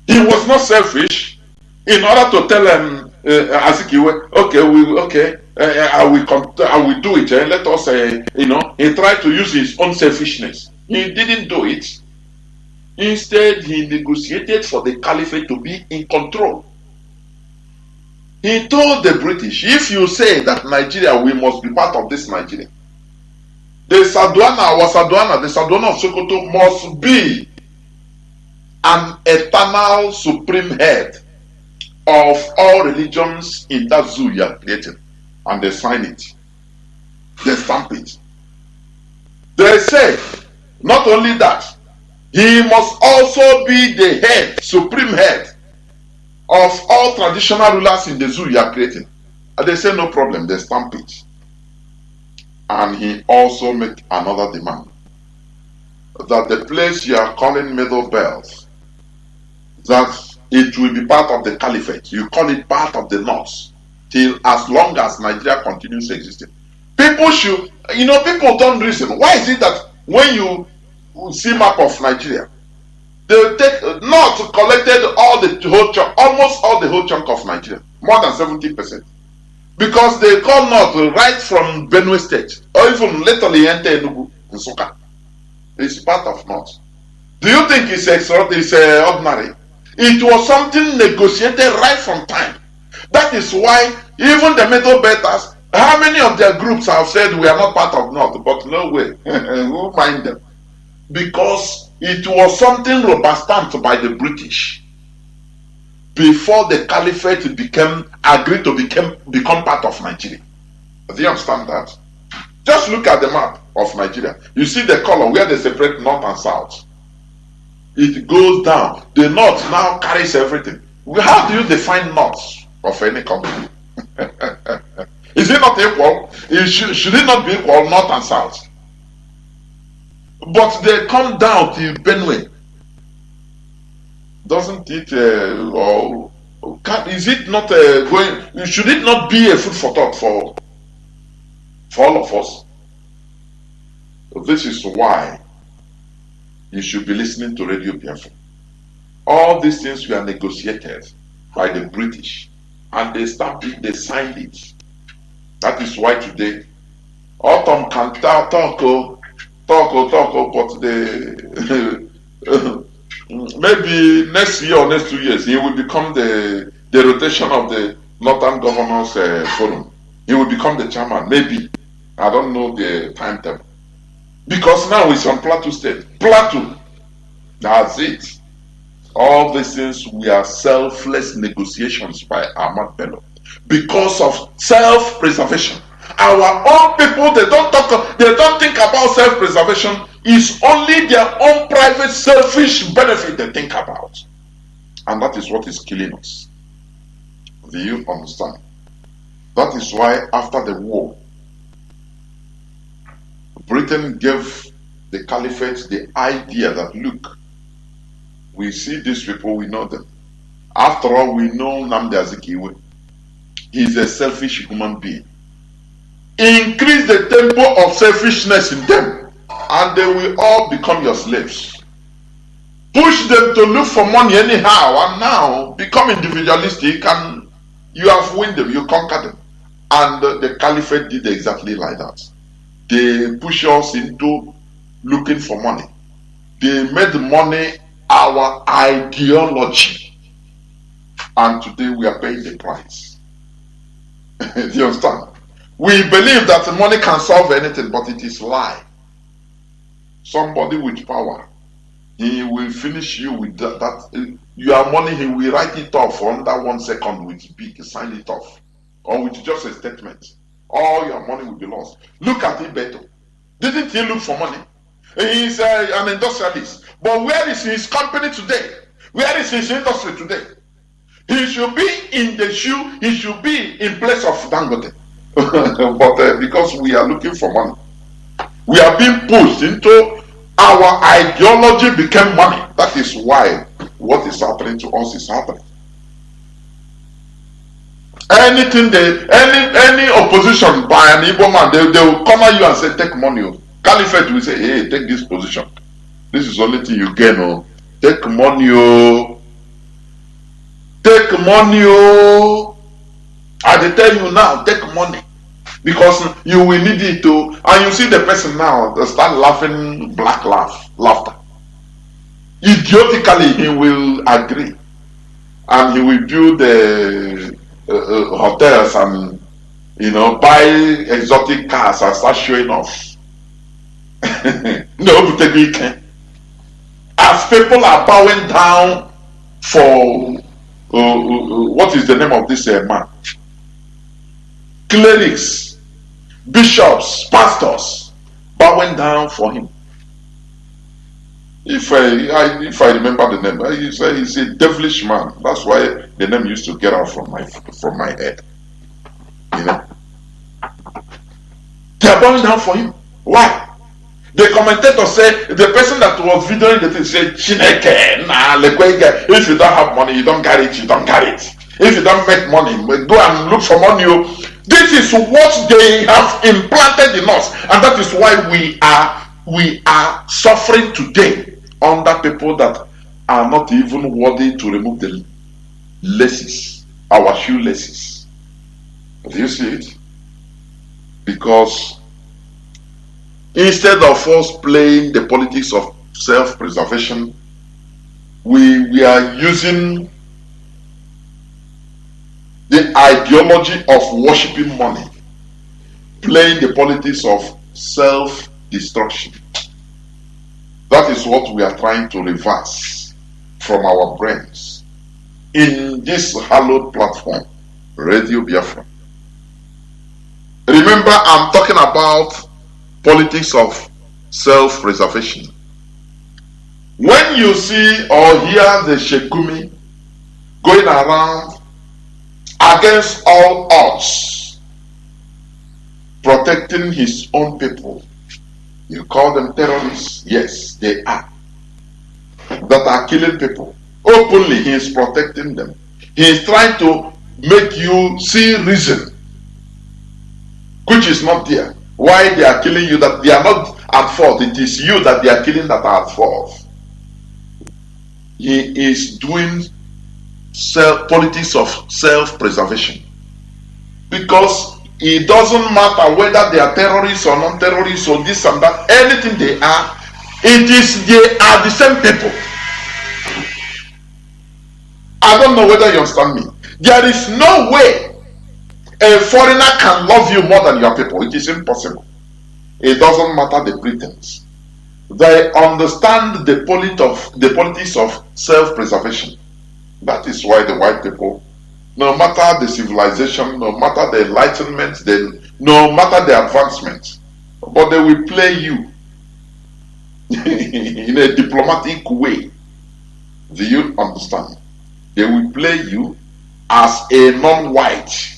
He was not selfish in order to tell Azikiwe, I will do it. Let us, he tried to use his own selfishness. He didn't do it. Instead, he negotiated for the caliphate to be in control. He told the British, if you say that Nigeria, we must be part of this Nigeria, the Saduana of Sokoto must be an eternal supreme head of all religions in that zoo you are creating. And they sign it. They stamp it. They say, not only that, he must also be the head, supreme head of all traditional rulers in the zoo you are creating. And they say, no problem, they stamp it. And he also made another demand, that the place you are calling Middle Belt, that it will be part of the caliphate. You call it part of the north, till as long as Nigeria continues existing. People should, people don't reason. Why is it that when you see map of Nigeria, they take North collected all the whole chunk, almost all the whole chunk of Nigeria, more than 70%, because they call North right from Benue State, or even literally enter Enugu, Nsukka. It's part of North. Do you think it's ordinary? It was something negotiated right from time. That is why even the Middle Belters, how many of their groups have said we are not part of North? But no way, who mind them? Because it was something rubber-stamped by the British before the Caliphate agreed to become part of Nigeria. Do you understand that? Just look at the map of Nigeria. You see the color where they separate North and South. It goes down. The North now carries everything. How do you define North of any country? Is it not equal? Should it not be equal, North and South? But they come down to Benue. Doesn't it, is it not going, should it not be a food for thought for all of us? This is why you should be listening to Radio Biafra. All these things were negotiated by the British, and they signed it. That is why today, Autumn can talk, but maybe next year or next 2 years, he will become the rotation of the Northern Governors Forum. He will become the chairman, maybe. I don't know the timetable. Because now it's on Plateau State. Plateau. That's it. All these things were selfless negotiations by Ahmad Bello. Because of self-preservation. Our own people, they don't think about self-preservation. It's only their own private selfish benefit they think about. And that is what is killing us. Do you understand? That is why after the war, Britain gave the caliphate the idea that, look, we see these people, we know them. After all, we know Nnamdi Azikiwe. He's a selfish human being. Increase the tempo of selfishness in them, and they will all become your slaves. Push them to look for money anyhow, and now become individualistic, and you have won them, you conquer them. And the caliphate did exactly like that. They push us into looking for money. They made money our ideology. And today we are paying the price. Do you understand? We believe that money can solve anything, but it is a lie. Somebody with power, he will finish you with that. Your money, he will write it off under 1 second with big, sign it off. Or with just a statement. All your money will be lost. Look at Ibeto. Didn't he look for money? He's an industrialist. But where is his company today? Where is his industry today? He should be in the shoe. He should be in place of Dangote. But because we are looking for money, we are being pushed into our ideology became money. That is why what is happening to us is happening. Anything any opposition by an Igbo man, they will corner you and say, take money. Caliphate will say, hey, take this position. This is the only thing you gain. Take money. take money, oh. I tell you now, take money. Because you will need it to, and you see the person now start laughing, laughter. Idiotically, he will agree, and he will build the hotels and buy exotic cars and start showing off. No, as people are bowing down for what is the name of this man? Clerics, bishops, pastors, bowing down for him. If I remember the name, he's a devilish man. That's why the name used to get out from my head. They are bowing down for him. Why? The commentator said the person that was videoing the thing said, "Chineke, if you don't have money, you don't get it. You don't get it. If you don't make money, go and look for money." This is what they have implanted in us, and that is why we are suffering today under people that are not even worthy to remove the laces, our shoe laces. Do you see it? Because instead of us playing the politics of self-preservation, we are using the ideology of worshipping money, playing the politics of self-destruction. That is what we are trying to reverse from our brains in this hallowed platform, Radio Biafra. Remember, I'm talking about politics of self-preservation. When you see or hear the Shekumi going around against all odds, protecting his own people, you call them terrorists? Yes, they are. That are killing people. Openly, he is protecting them. He is trying to make you see reason, which is not there. Why they are killing you, that they are not at fault. It is you that they are killing that are at fault. He is doing politics of self-preservation. Because it doesn't matter whether they are terrorists or non-terrorists or this and that, anything they are, they are the same people. I don't know whether you understand me. There is no way a foreigner can love you more than your people. It is impossible. It doesn't matter the pretense. They understand the politics of self-preservation. That is why the white people, no matter the civilization, no matter the enlightenment, no matter the advancement, but they will play you in a diplomatic way. Do you understand? They will play you as a non-white.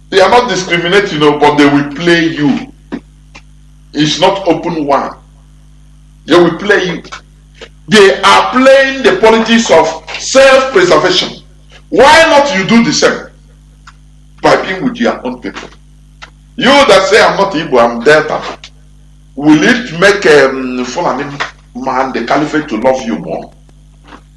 They are not discriminating, but they will play you. It's not open one. They will play you. They are playing the politics of self-preservation. Why not you do the same? By being with your own people. You that say I'm not Igbo, I'm Delta. Will it make a Fulani man, the caliphate, to love you more?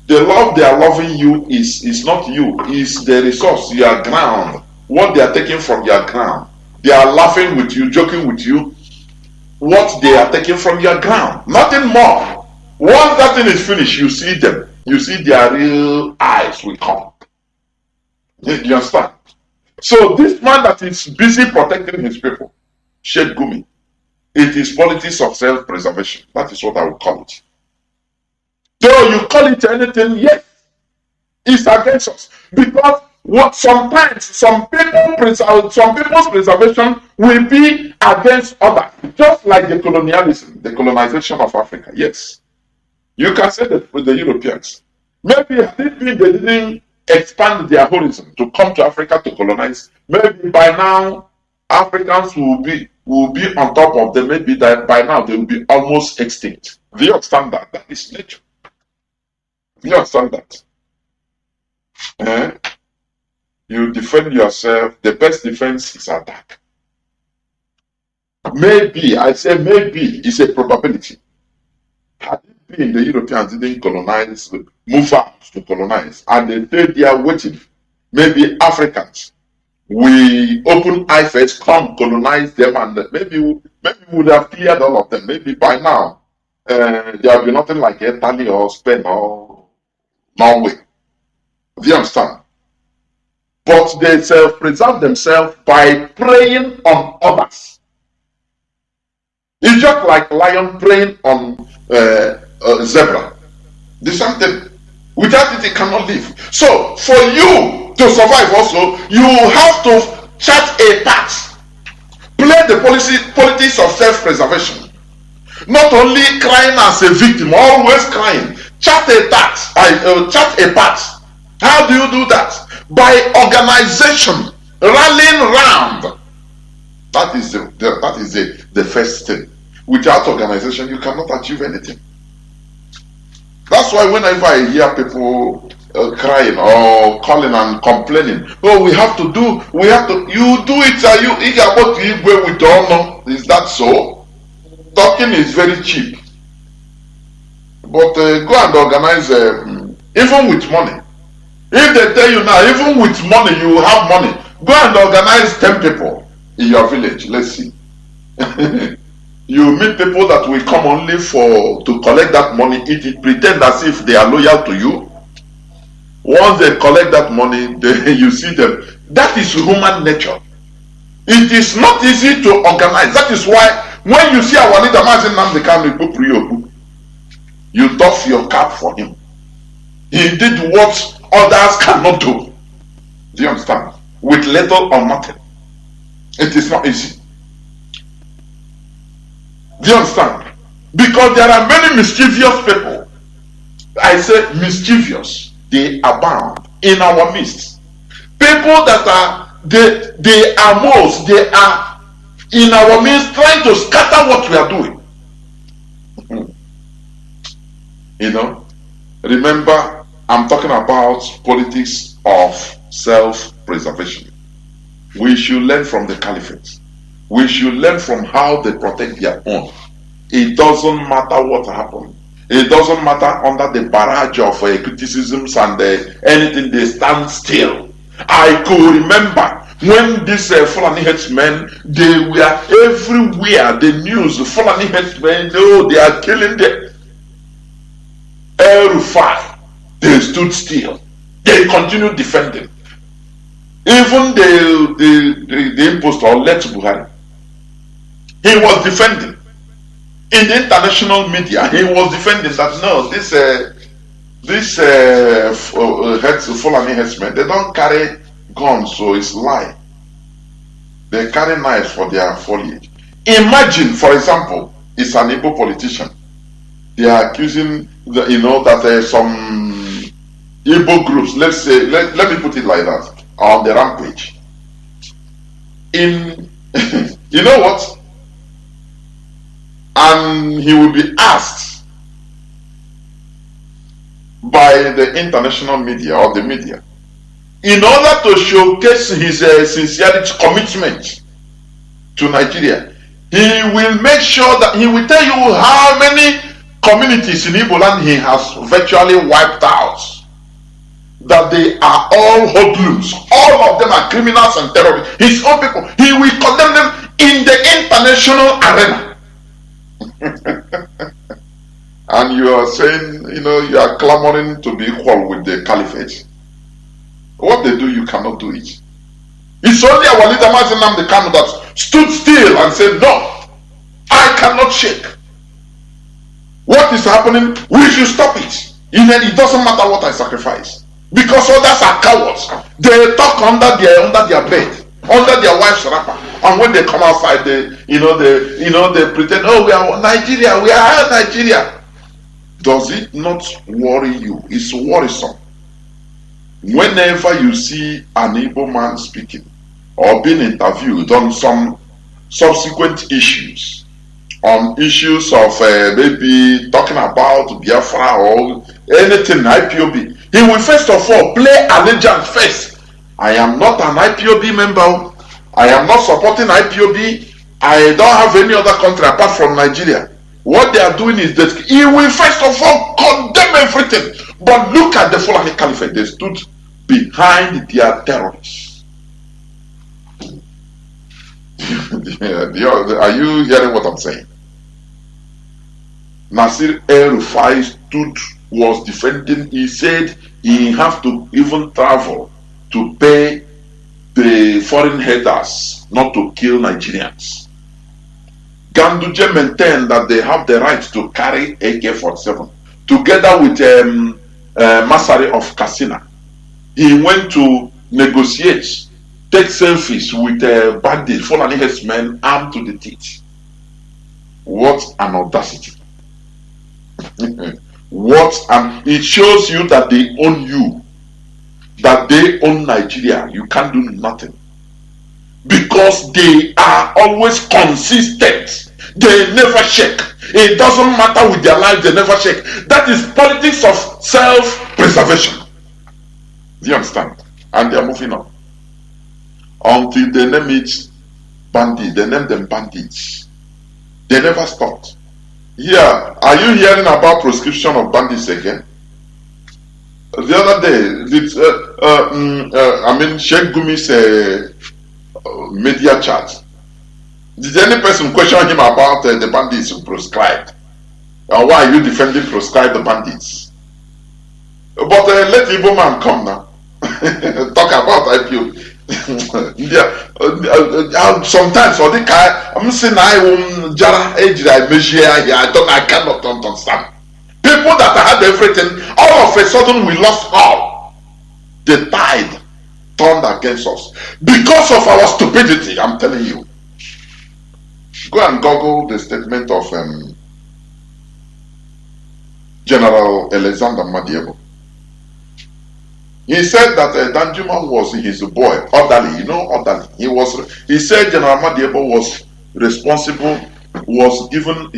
The love they are loving you is not you, is the resource, your ground. What they are taking from your ground. They are laughing with you, joking with you. What they are taking from your ground. Nothing more. Once that thing is finished, you see them. You see their real eyes will come. You understand? So this man that is busy protecting his people, Sheikh Gumi, it is politics of self-preservation. That is what I would call it. Though you call it anything, yes, it's against us. Because sometimes some people's preservation will be against others. Just like the colonization of Africa. Yes. You can say that with the Europeans. Maybe had it been they didn't expand their horizon to come to Africa to colonize, maybe by now Africans will be on top of them. Maybe that by now they will be almost extinct. Do you understand that? That is nature. Do you understand that? You defend yourself. The best defense is attack. Maybe, I say maybe, it's a probability. Had it the Europeans didn't colonize, move out to colonize, and they stayed there waiting. Maybe Africans, we open eye first, come colonize them, and maybe we would have cleared all of them. Maybe by now, there will be nothing like Italy or Spain or Norway. Do you understand? But they self-preserve themselves by preying on others. It's just like lion preying on zebra. The same thing. Without it, it cannot live. So, for you to survive also, you have to chart a path. Play the politics of self-preservation. Not only crying as a victim, always crying. Chart a path. How do you do that? By organization, rallying round. That is the first thing. Without organization, you cannot achieve anything. That's why whenever I hear people crying or calling and complaining, oh, you do it. Are you eager to go with honor? Is that so? Talking is very cheap. But go and organize, even with money. If they tell you now, even with money, you have money, go and organize 10 people in your village. Let's see. You meet people that will come only to collect that money, eat it, pretend as if they are loyal to you. Once they collect that money, you see them. That is human nature. It is not easy to organize. That is why when you see our leader Mazi Nnamdi Kanu, you doff your cap for him. He did what others cannot do. Do you understand? With little or nothing. It is not easy. Do you understand? Because there are many mischievous people. I say mischievous. They abound in our midst. People that are in our midst trying to scatter what we are doing. You know, remember, I'm talking about politics of self-preservation. We should learn from the caliphate. We should learn from how they protect their own. It doesn't matter what happened. It doesn't matter under the barrage of criticisms and anything, they stand still. I could remember when these Fulani headsmen, they were everywhere. The news, the Fulani headsmen, oh, they are killing the El-Rufai. They stood still. They continued defending. Even the impostor Let Buhari, he was defending. In the international media, he was defending that no, this Fulani headsmen, they don't carry guns, so it's lie. They carry knives for their foliage. Imagine, for example, it's an Igbo politician. They are accusing that some Igbo groups, let's say, let me put it like that, on the rampage. You know what? And he will be asked by the international media or the media, in order to showcase his sincerity, commitment to Nigeria, he will make sure that he will tell you how many communities in Igbo land he has virtually wiped out. That they are all hoodlums. All of them are criminals and terrorists. His own people. He will condemn them in the international arena. And you are saying, you are clamoring to be equal with the caliphate. What they do, you cannot do it. It's only our leader Mazi Nnamdi Kanu that stood still and said, no, I cannot shake. What is happening? We should stop it. It doesn't matter what I sacrifice. Because others are cowards. They talk under their bed, under their wife's wrapper. And when they come outside, they pretend, oh, we are Nigeria, we are Nigeria. Does it not worry you? It's worrisome. Whenever you see an Igbo man speaking or being interviewed on some subsequent issues, on issues of maybe talking about Biafra or anything IPOB, he will first of all play allegiance first. I am not an IPOB member. I am not supporting IPOB. I don't have any other country apart from Nigeria. What they are doing is that he will first of all condemn everything. But look at the Fulani Caliphate. They stood behind their terrorists. Are you hearing what I'm saying? Nasir El-Rufai was defending. He said he have to even travel to pay the foreign headers not to kill Nigerians. Ganduje maintained that they have the right to carry AK-47 together with Masari of Katsina. He went to negotiate, take selfies with bandits, Fulani herdsmen armed to the teeth. What an audacity. It shows you that they own you, that they own Nigeria. You can't do nothing because they are always consistent. They never shake. It doesn't matter with their lives, they never shake. That is politics of self-preservation. Do you understand? And they are moving on until they name it bandits. They name them bandits. They never stopped. Yeah, are you hearing about proscription of bandits again? The other day, Sheikh Gumi's media chat. Did any person question him about the bandits who proscribed? Why are you defending proscribed bandits? But let Igbo man come now. Talk about IPO. Sometimes or the guy I'm saying I cannot understand. People that had everything, all of a sudden we lost all. The tide turned against us because of our stupidity. I'm telling you. Go and Google the statement of General Alexander Madiebo. He said that Danjuma was his boy, orderly, orderly. He said General Madiebo was responsible, was given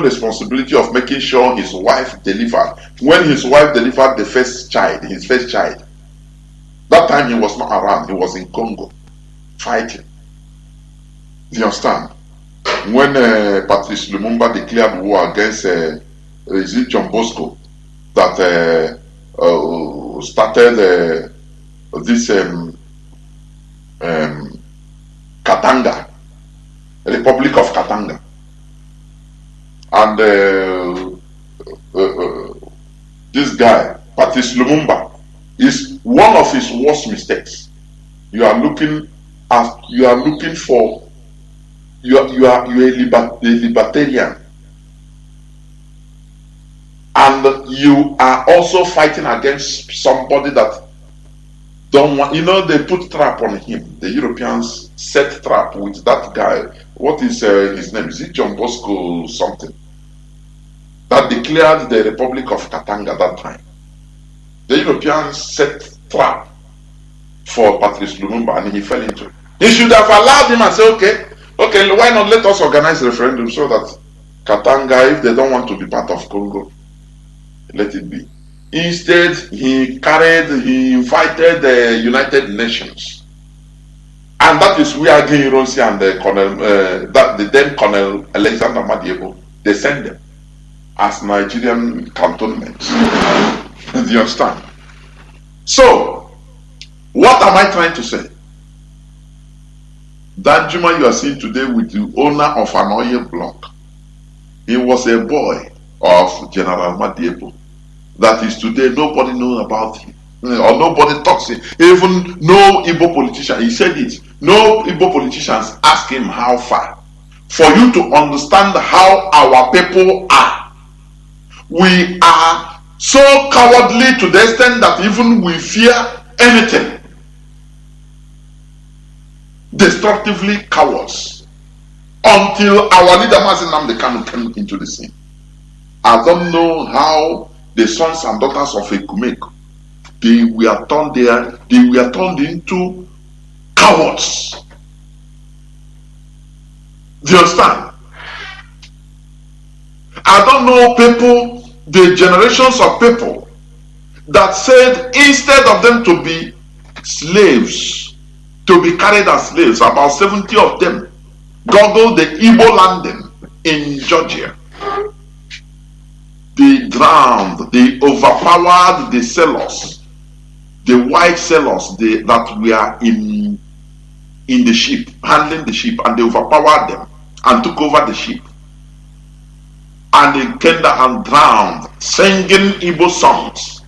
responsibility of making sure his wife delivered. When his wife delivered his first child, that time he was not around, he was in Congo, fighting. Do you understand? When Patrice Lumumba declared war against John Bosco, that started this Katanga, Republic of Katanga, and this guy Patrice Lumumba is one of his worst mistakes. You are looking for you are a libertarian, and you are also fighting against somebody that don't want. They put trap on him. The Europeans set trap with that guy. What is his name? Is it John Bosco something? That declared the Republic of Katanga that time. The Europeans set trap for Patrice Lumumba and he fell into it. He should have allowed him and say, okay, why not let us organize a referendum so that Katanga, if they don't want to be part of Congo, let it be. Instead, he invited the United Nations. And that is where Guy Ronsi and the then Colonel Alexander Madiebo, they sent them as Nigerian cantonments. Do you understand? So, what am I trying to say? That Juma you are seeing today with the owner of an oil block, he was a boy of General Madiebo. That is today, nobody knows about him. Or nobody talks him. Even no Igbo politician, he said it. No Igbo politicians ask him how far. For you to understand how our people are. We are so cowardly to the extent that even we fear anything. Destructively cowards. Until our leader Mazi Nnamdi Kanu came into the scene. I don't know how the sons and daughters of Ekumeku, they were turned into cowards. Do you understand? I don't know people, the generations of people that said instead of them to be slaves, to be carried as slaves, about 70 of them goggled the Igbo landing in Georgia. they drowned, they overpowered the sailors, the white sailors that were in the ship, handling the ship, and they overpowered them and took over the ship. And they came down and drowned, singing Igbo songs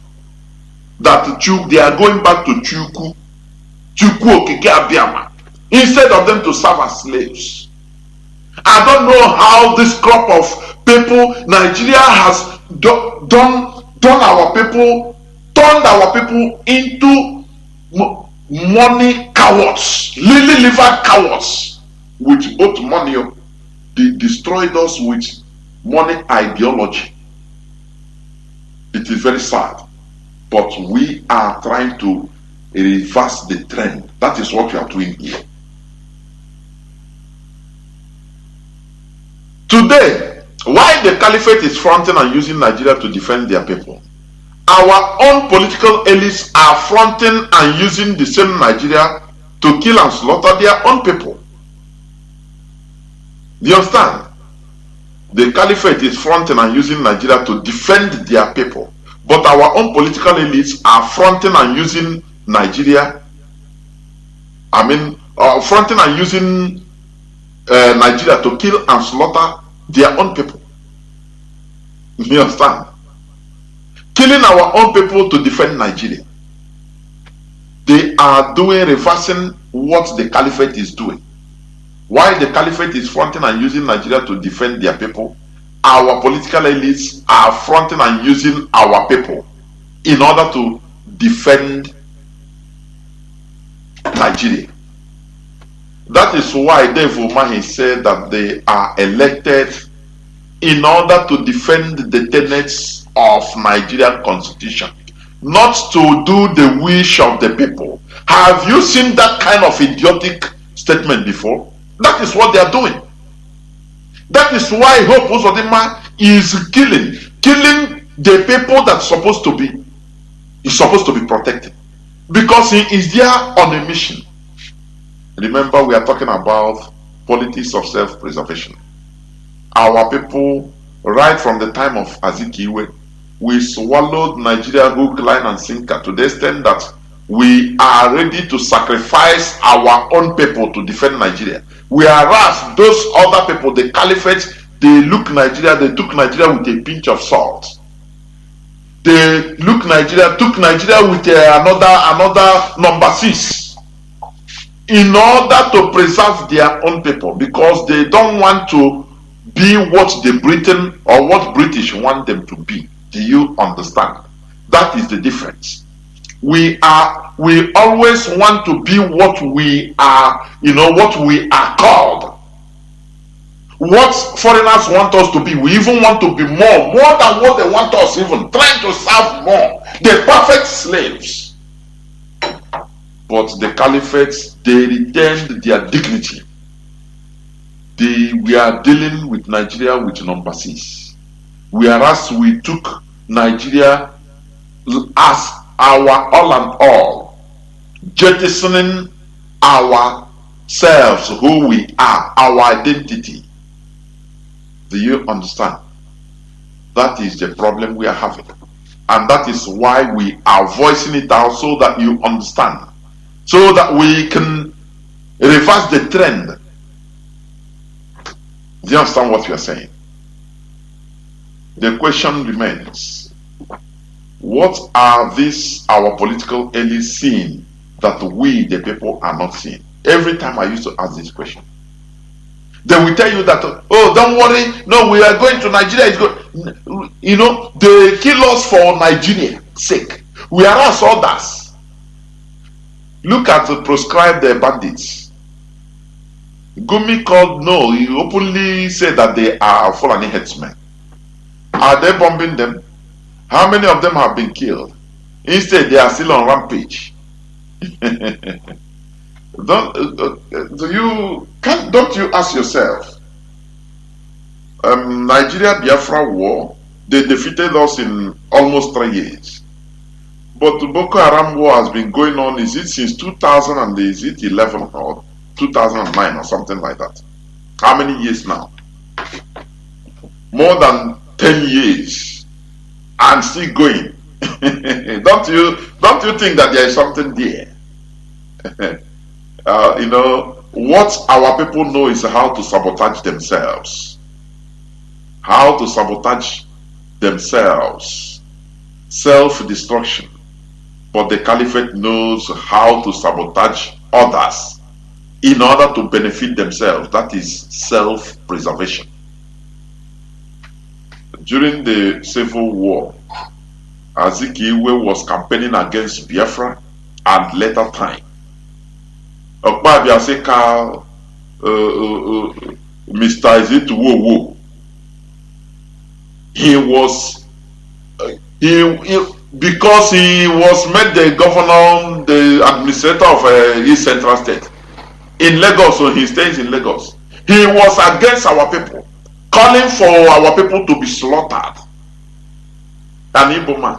that they are going back to Chukwu Okike Abiama, instead of them to serve as slaves. I don't know how this crop of people, Nigeria has turned our people into money cowards, lily livered cowards with both money. They destroyed us with money ideology. It is very sad, but we are trying to reverse the trend. That is what we are doing here. Today, why the caliphate is fronting and using Nigeria to defend their people, our own political elites are fronting and using the same Nigeria to kill and slaughter their own people. Do you understand? The caliphate is fronting and using Nigeria to defend their people, but our own political elites are fronting and using Nigeria, fronting and using Nigeria to kill and slaughter their own people. You understand? Killing our own people to defend Nigeria. They are reversing what the caliphate is doing. While the caliphate is fronting and using Nigeria to defend their people, our political elites are fronting and using our people in order to defend Nigeria. That is why Dave Umahi said that they are elected in order to defend the tenets of Nigerian constitution, not to do the wish of the people. Have you seen that kind of idiotic statement before? That is what they are doing. That is why Hope Uzodinma is killing the people that's supposed to be protected, because he is there on a mission. Remember, we are talking about politics of self-preservation. Our people, right from the time of Azikiwe, we swallowed Nigeria hook, line, and sinker to the extent that we are ready to sacrifice our own people to defend Nigeria. Whereas those other people, the caliphate, they took Nigeria with a pinch of salt. They took Nigeria with another number 6 in order to preserve their own people, because they don't want to be what the Britain or what British want them to be. Do you understand? That is the difference. We always want to be what we are, what we are called. What foreigners want us to be, we even want to be more than what they want us, even trying to serve more. The perfect slaves. But the caliphates, they retained their dignity. We are dealing with Nigeria with number 6. Whereas we took Nigeria as our all and all, jettisoning ourselves, who we are, our identity. Do you understand? That is the problem we are having. And that is why we are voicing it out, so that you understand. So that we can reverse the trend. Do you understand what we are saying? The question remains, what are our political elites seeing that we, the people, are not seeing? Every time I used to ask this question, they will tell you that, oh, don't worry, no, we are going to Nigeria. It's good. They kill us for Nigeria's sake. Whereas others, look at the proscribed bandits. Gumi he openly said that they are Fulani headsmen. Are they bombing them? How many of them have been killed? Instead, they are still on rampage. Don't you ask yourself? Nigeria Biafra war, they defeated us in almost 3 years. But the Boko Haram war has been going on, is it since 2000 and is it 11 or 2009 or something like that? How many years now? More than 10 years. and still going. Don't you think that there is something there? What our people know is how to sabotage themselves. How to sabotage themselves. Self-destruction. But the caliphate knows how to sabotage others in order to benefit themselves. That is self-preservation. During the Civil War, Azikiwe was campaigning against Biafra and later time. Mr. Izituwowo, he was because he was made the governor, the administrator of East Central State in Lagos, so he stays in Lagos. He was against our people, calling for our people to be slaughtered. An Igbo man.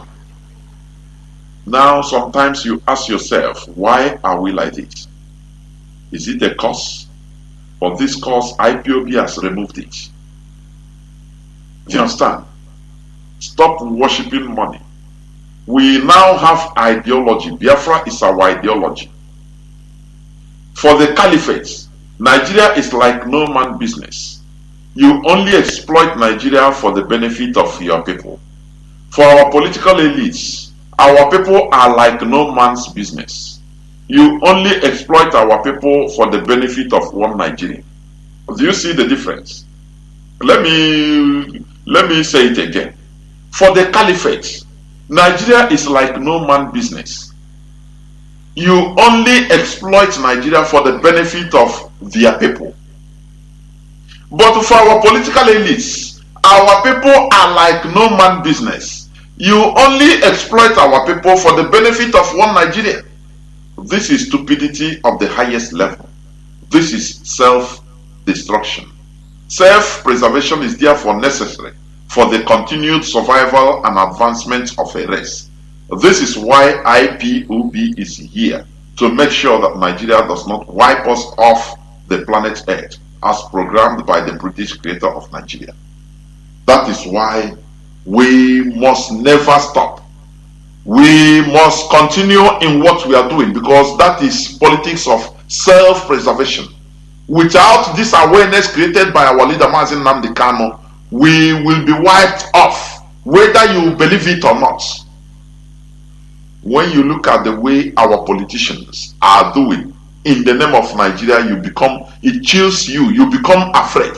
Now, sometimes you ask yourself, why are we like this? Is it a cause? For this cause, IPOB has removed it. Do you understand? Stop worshipping money. We now have ideology. Biafra is our ideology. For the caliphate, Nigeria is like no man business. You only exploit Nigeria for the benefit of your people. For our political elites, our people are like no man's business. You only exploit our people for the benefit of one Nigerian. Do you see the difference? Let me say it again. For the caliphate, Nigeria is like no man business. You only exploit Nigeria for the benefit of their people. But for our political elites, our people are like no man business. You only exploit our people for the benefit of one Nigeria. This is stupidity of the highest level. This is self-destruction. Self-preservation is therefore necessary for the continued survival and advancement of a race. This is why IPOB is here, to make sure that Nigeria does not wipe us off the planet Earth as programmed by the British creator of Nigeria. That is why we must never stop. We must continue in what we are doing, because that is politics of self-preservation. Without this awareness created by our leader Mazi Nnamdi Kanu, we will be wiped off, whether you believe it or not. When you look at the way our politicians are doing in the name of Nigeria, it chills you, you become afraid.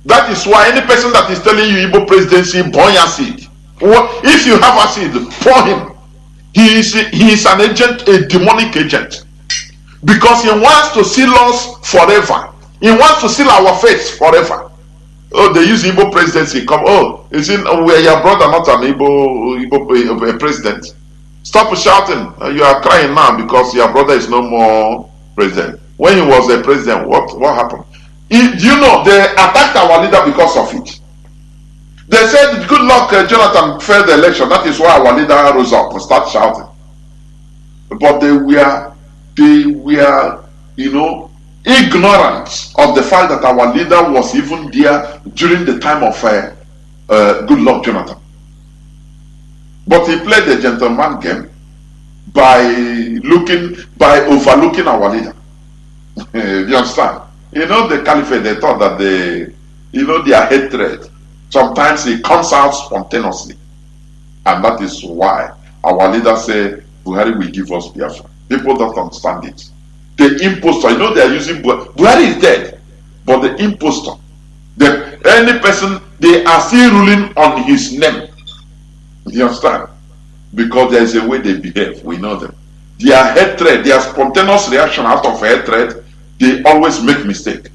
That is why any person that is telling you Igbo presidency, burn your seed. If you have acid, pour him. He is an agent, a demonic agent. Because he wants to seal us forever. He wants to seal our faith forever. Oh, they use Igbo presidency. Come, we are your brother, not an Igbo president. Stop shouting. You are crying now because your brother is no more president. When he was a president, what happened? Do you know they attacked our leader because of it? They said, good luck, Jonathan failed the election. That is why our leader rose up and started shouting. But they were, ignorant of the fact that our leader was even there during the time of good luck, Jonathan. But he played the gentleman game by overlooking our leader. You understand? The caliphate, they thought that their hatred, sometimes it comes out spontaneously. And that is why our leader said, Buhari will give us Biafra. People don't understand it. The impostor, they are using Buhari is dead. But the impostor, any person, they are still ruling on his name. You understand? Because there is a way they behave. We know them. Their hatred, their spontaneous reaction out of hatred, they always make mistake.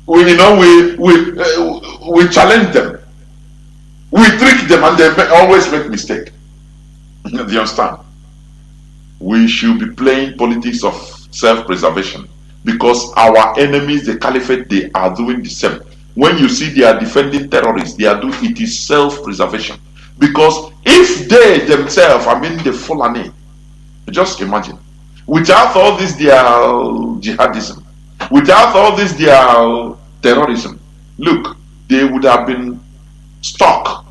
We challenge them. We trick them and they always make mistake. Do you understand? We should be playing politics of self-preservation, because our enemies, the caliphate, they are doing the same. When you see they are defending terrorists, it is self-preservation. Because if they themselves, the Fulani, just imagine, without all this their jihadism, without all this their terrorism, look, they would have been stuck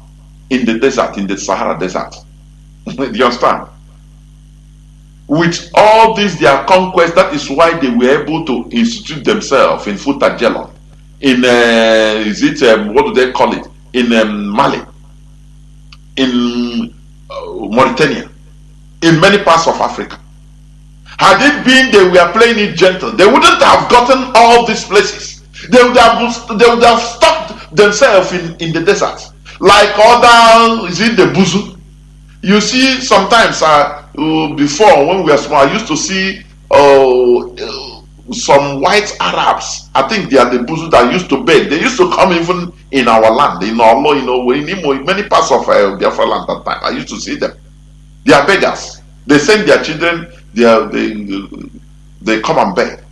in the desert, in the Sahara Desert. Do you understand? With all this, their conquest, that is why they were able to institute themselves in Futajelon, in what do they call it? In Mali, in Mauritania, in many parts of Africa. Had it been they were playing it gentle, they wouldn't have gotten all these places. They would have stuck themselves in the desert, like other, is it the Buzu? You see, sometimes before, when we were small, I used to see some white Arabs. I think they are the Buzu that used to beg. They used to come even in our land, in Olo, in Imo, in many parts of Biafra land at that time. I used to see them. They are beggars. They send their children, they come and beg.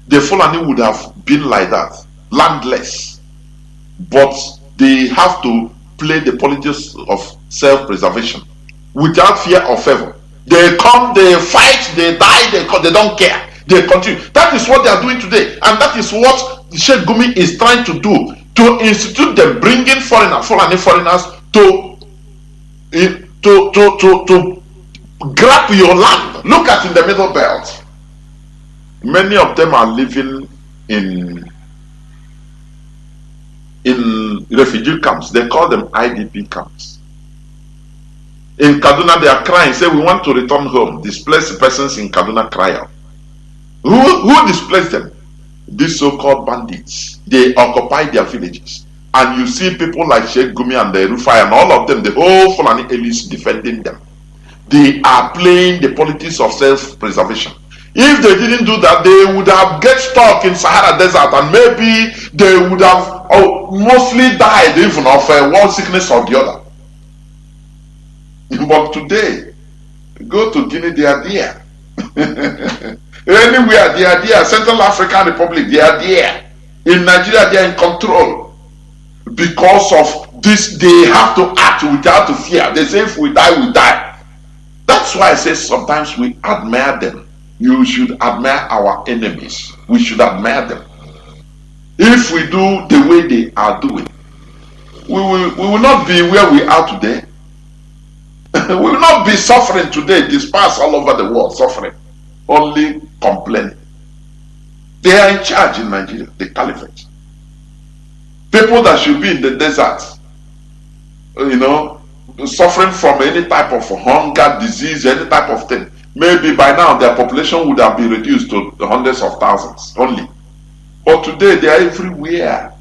The Fulani would have been like that, landless. But they have to play the politics of self-preservation without fear or favor. They come, they fight, they die, they don't care. They continue. That is what they are doing today. And that is what Sheikh Gumi is trying to do, to institute them, bringing Fulani foreigners to grab your land. Look at in the Middle Belt. Many of them are living in refugee camps. They call them IDP camps. In Kaduna, they are crying, say we want to return home. Displaced persons in Kaduna cry out. Who displaced them? These so-called bandits. They occupy their villages. And you see people like Sheikh Gumi and the Rufai and all of them, the whole Fulani elites defending them. They are playing the politics of self-preservation. If they didn't do that, they would have get stuck in Sahara Desert, and maybe they would have mostly died even of one sickness or the other. But today, go to Guinea, they are there. Anywhere, they are there. Central African Republic, they are there. In Nigeria, they are in control. Because of this, they have to act without fear. They say, if we die, we die. That's why I say sometimes we admire them. You should admire our enemies. We should admire them. If we do the way they are doing, we will not be where we are today. We will not be suffering today, dispersed all over the world, suffering, only complaining. They are in charge in Nigeria, the caliphate. People that should be in the desert, suffering from any type of hunger, disease, any type of thing. Maybe by now their population would have been reduced to hundreds of thousands only. But today they are everywhere.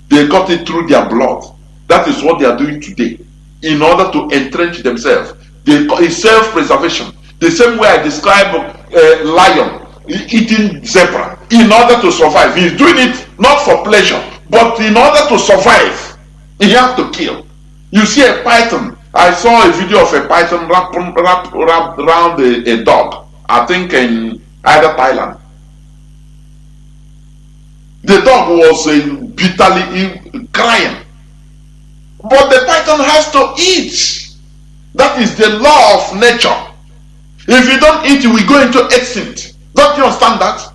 They got it through their blood. That is what they are doing today. In order to entrench themselves. It's self-preservation. The same way I describe a lion eating zebra. In order to survive. He's doing it not for pleasure. But in order to survive, he has to kill. You see a python. I saw a video of a python wrapped around a dog. I think in either Thailand. The dog was bitterly crying. But the python has to eat. That is the law of nature. If you don't eat, you will go into extinct. Don't you understand that?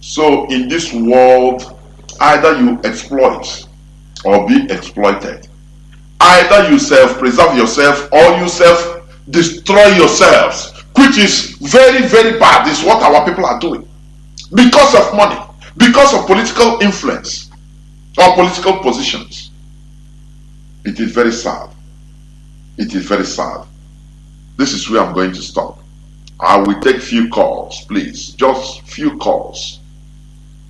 So in this world, either you exploit or be exploited. Either you self-preserve yourself or you self-destroy yourselves, which is very, very bad. Is what our people are doing. Because of money, because of political influence or political positions. It is very sad. It is very sad. This is where I'm going to stop. I will take few calls, please. Just few calls.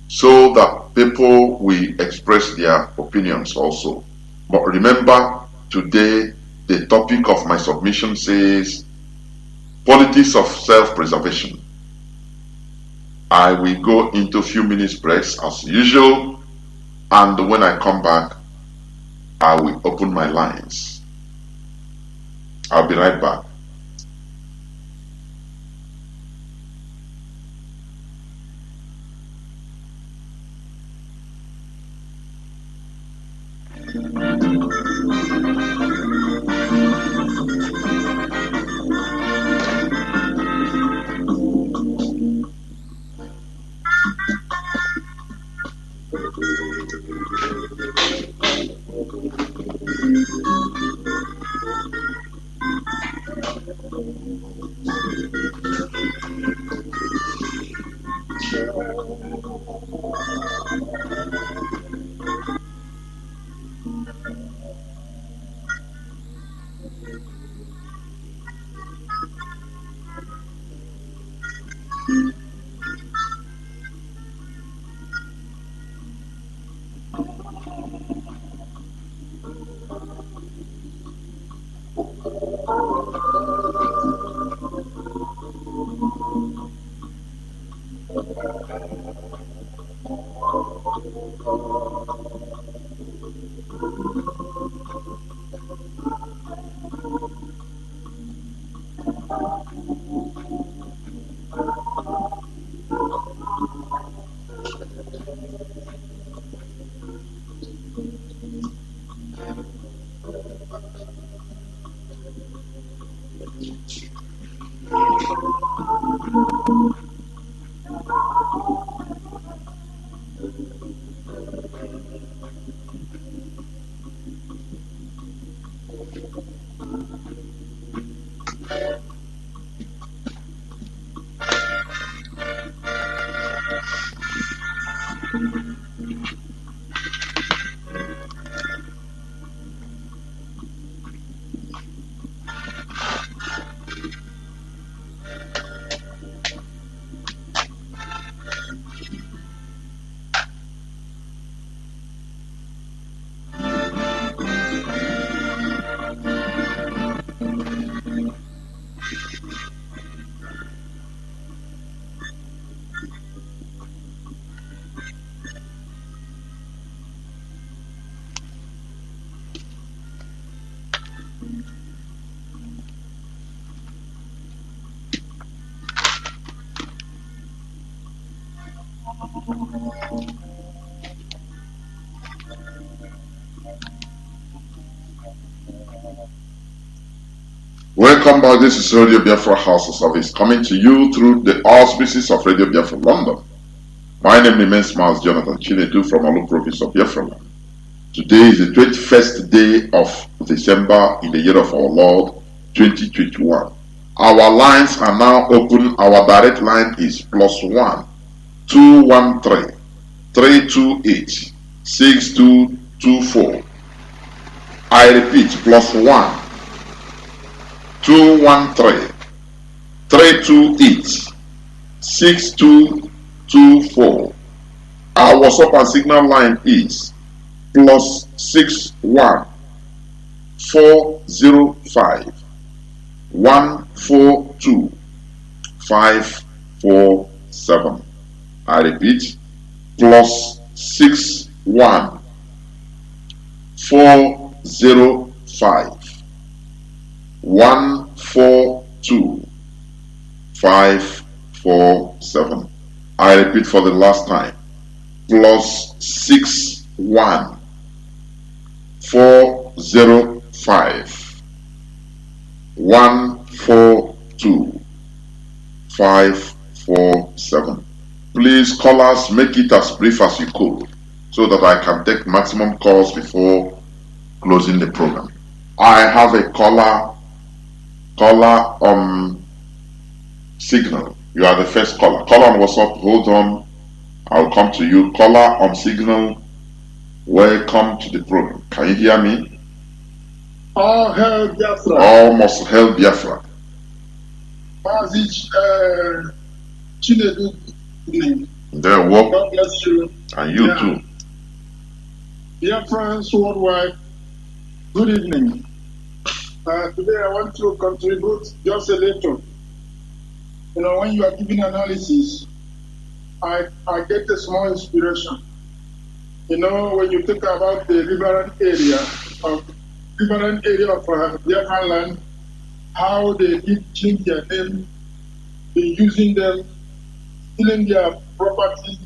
So that people will express their opinions also. But remember, today the topic of my submission says politics of self-preservation. I will go into a few minutes breaks as usual, and when I come back, I will open my lines. I'll be right back. Welcome back. This is Radio Biafra Hausa-Service coming to you through the auspices of Radio Biafra London. My name remains Mazi Johnathan from Olu province of Biafra land. Today is the 21st day of December in the year of our Lord 2021. Our lines are now open. Our direct line is +1 213 328 6224. I repeat, +1 213 328 6224. Our WhatsApp and Signal line is +61 405 142 547. I repeat, +61 405 142 547. I repeat for the last time, +61 405 142 547. Please call us, make it as brief as you could, so that I can take maximum calls before closing the program. I have a caller on Signal. You are the first caller. Caller on WhatsApp, hold on. I'll come to you. Caller on Signal, welcome to the program. Can you hear me? All hail Biafra. Almost hail Biafra. Mazi Chinedu. There, work. God bless you. And you too. Dear friends worldwide, good evening. Today I want to contribute just a little. You know, when you are giving analysis, I get a small inspiration. You know, when you think about the riverine area of Biafra land, how they did change their name, they using them, stealing their property,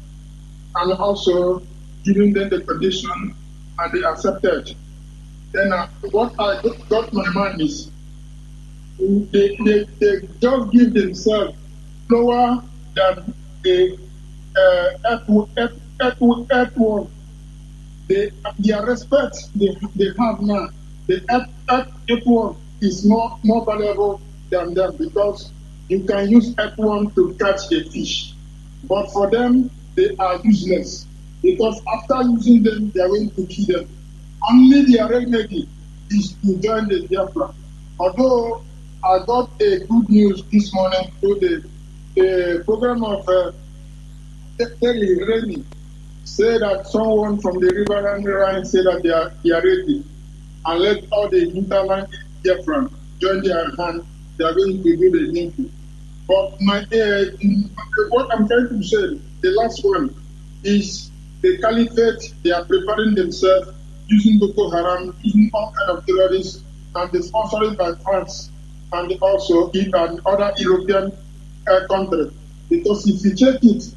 and also giving them the condition, and they accepted. Then what I got my mind is they just give themselves lower than the earthworm. Their respect they have now, the earthworm is more valuable than them, because you can use earthworm to catch a fish. But for them, they are useless. Because after using them, they are going to kill them. Only their remedy is to join the Biafra. Although I got a good news this morning through the program of Terry Rennie, say that someone from the Riverland Line said that they are ready, and let all the hinterland Biafran join their hand. They are going to do the needful. But what I'm trying to say, the last one is the caliphate. They are preparing themselves using Boko Haram, using all kind of terrorists, and they're sponsored by France and also in other European countries. Because if you check it,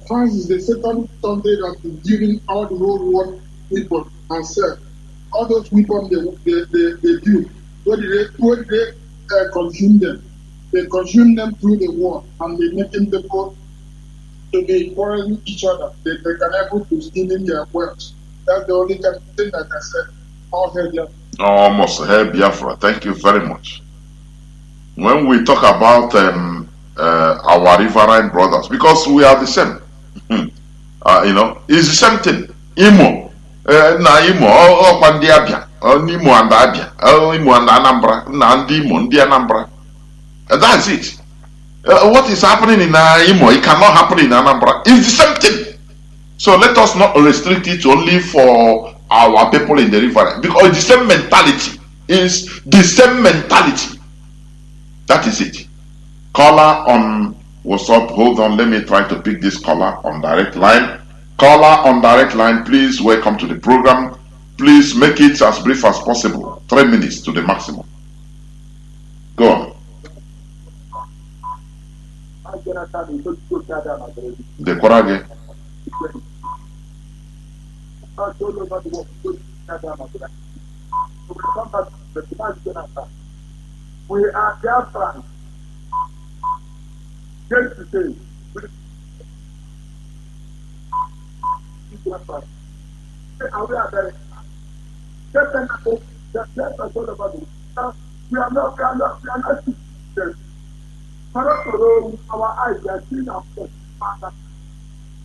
France is the second country that is giving all the whole world weapons and sell. All those weapons they do, where do they consume them? They consume them through the war, and they making people to be quarreling each other. They can able to steal in their wealth. That's the only thing that I said. All hail Biafra. Almost hail Biafra. Thank you very much. When we talk about our riverine brothers, because we are the same, it's the same thing. Imo, Imo, Kwandi Abia, Imo and Abia, Imo and Anambra, Nandi Imo, Ndi Anambra. That's it. What is happening in Imo, it cannot happen in Anambra. It's the same thing. So let us not restrict it only for our people in the river, because the same mentality is the same mentality. That is it. Caller on what's up? Hold on, let me try to pick this caller on direct line. Caller on direct line, please welcome to the program. Please make it as brief as possible. 3 minutes to the maximum. Go on. The Korage. We are Biafran. Just to say, we are not our eyes are seen after Father.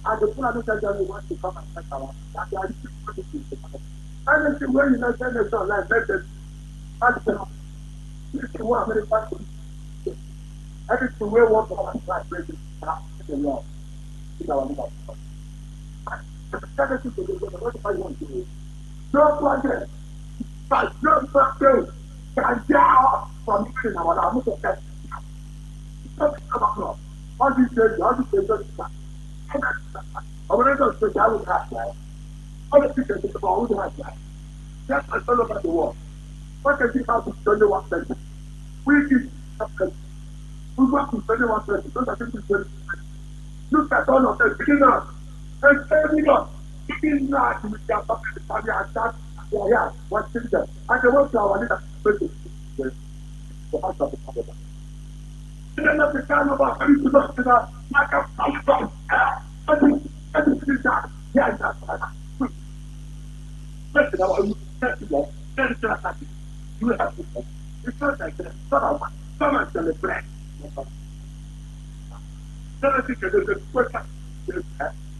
And the Fulani Federal want to come and fight our that they are anything where you know send us on like let them this is what America do. Everything we want to have a fight with the law. In our number. No project. But no project can get off from in our life. How do you say? How do you say? I want to say I would have that. Other people think about who has that. That's all about the world. What can you have to tell you what that is? We give we want to tell you what that is. Don't I think we say look at all of them beginners and standing up. Beginning not with their family attack. They are here watching them. And they want to our leader to the heart of the family. Not the kind of a people not to that. Like a family. Yeah, that's right. Listen, I want to you have to say, it's not like that. Someone celebrate. Then I think there's a question.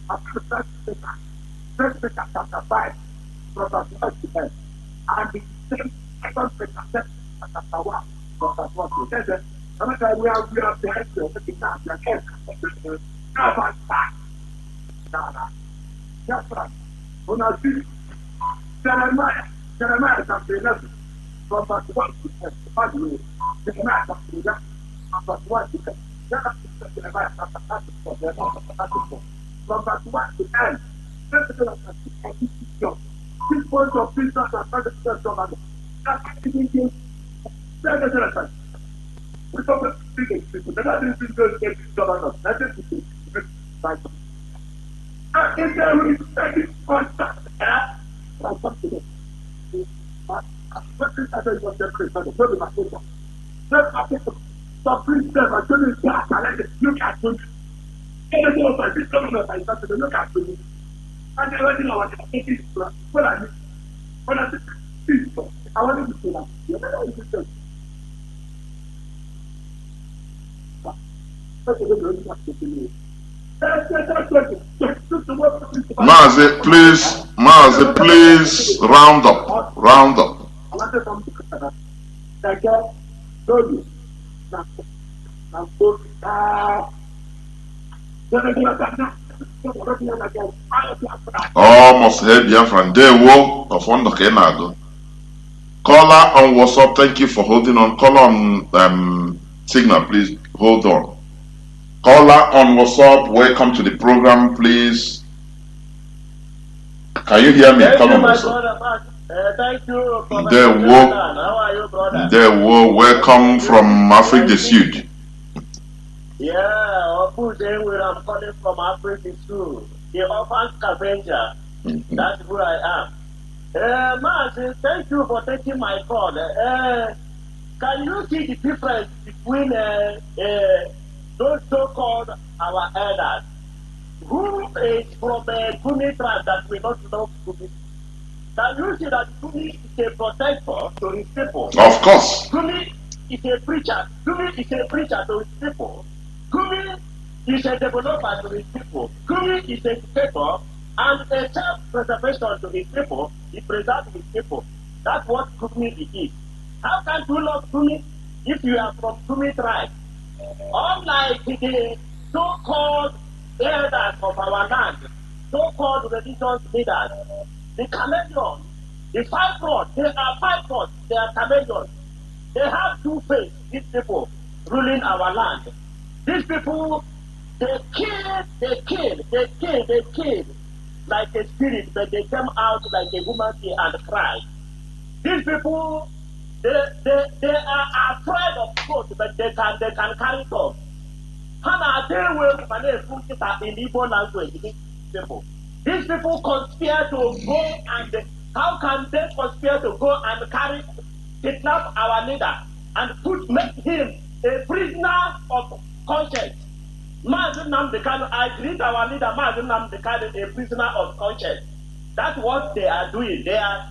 After that, let's make a chapter 5 from the first event. And the same second chapter 1 from the first event. We are behind you, looking at your head. Now, that's right. When I see Jeremiah chapter 11, from verse 1 to 10, Jeremiah chapter 11, from verse 1 to 10, Jeremiah chapter 34, from verse 1 to 10, this point of business and private government, that's anything we talk about people, they're not even going to get this government, that's it. If they will respect it for that, I'll come to them. What is that? What is that? Let my people stop preaching them and doing that and let them look at me. Everything else like this government I started to look at me. And they already know what I'm taking it from. When I say peaceful, I want to say that. You know what it is? That's the way you have to believe. Mazi, please round up. Round up. Almost head Biafra. They will of one Kenago. Caller on WhatsApp, thank you for holding on. Caller on Signal, please hold on. Caller on WhatsApp, welcome to the program, please. Can you hear me? Thank Come you, on, my WhatsApp. brother. Thank you. How are you, brother? They will welcome from Africa the Sud. Yeah, I'm calling from Africa too. The orphan scavenger. That's who I am. Mazi, thank you for taking my call. Can you see the difference between those so-called our elders, who is from a Gumi tribe that we don't know Gumi? Can you see that Gumi is a protector to his people? Of course. Gumi is a preacher. Gumi is a preacher to his people. Gumi is a developer to his people. Gumi is a educator and a self-preservation to his people. He preserves his people. That's what Gumi is. How can you love Gumi if you are from Gumi tribe? Unlike the so-called elders of our land, so-called religious leaders, the chameleons, the five rods, they are five rods, they are chameleons. They have two faces, these people ruling our land. These people, they kill like a spirit, but they come out like a human being and cry. These people, they are afraid of God, but they can carry God. Hana, they will in Igbo language. These people conspire to go and how can they conspire to go and kidnap our leader and make him a prisoner of conscience? Mazi Nnamdi Kanu, I greet our leader Mazi Nnamdi Kanu a prisoner of conscience. That's what they are doing. They are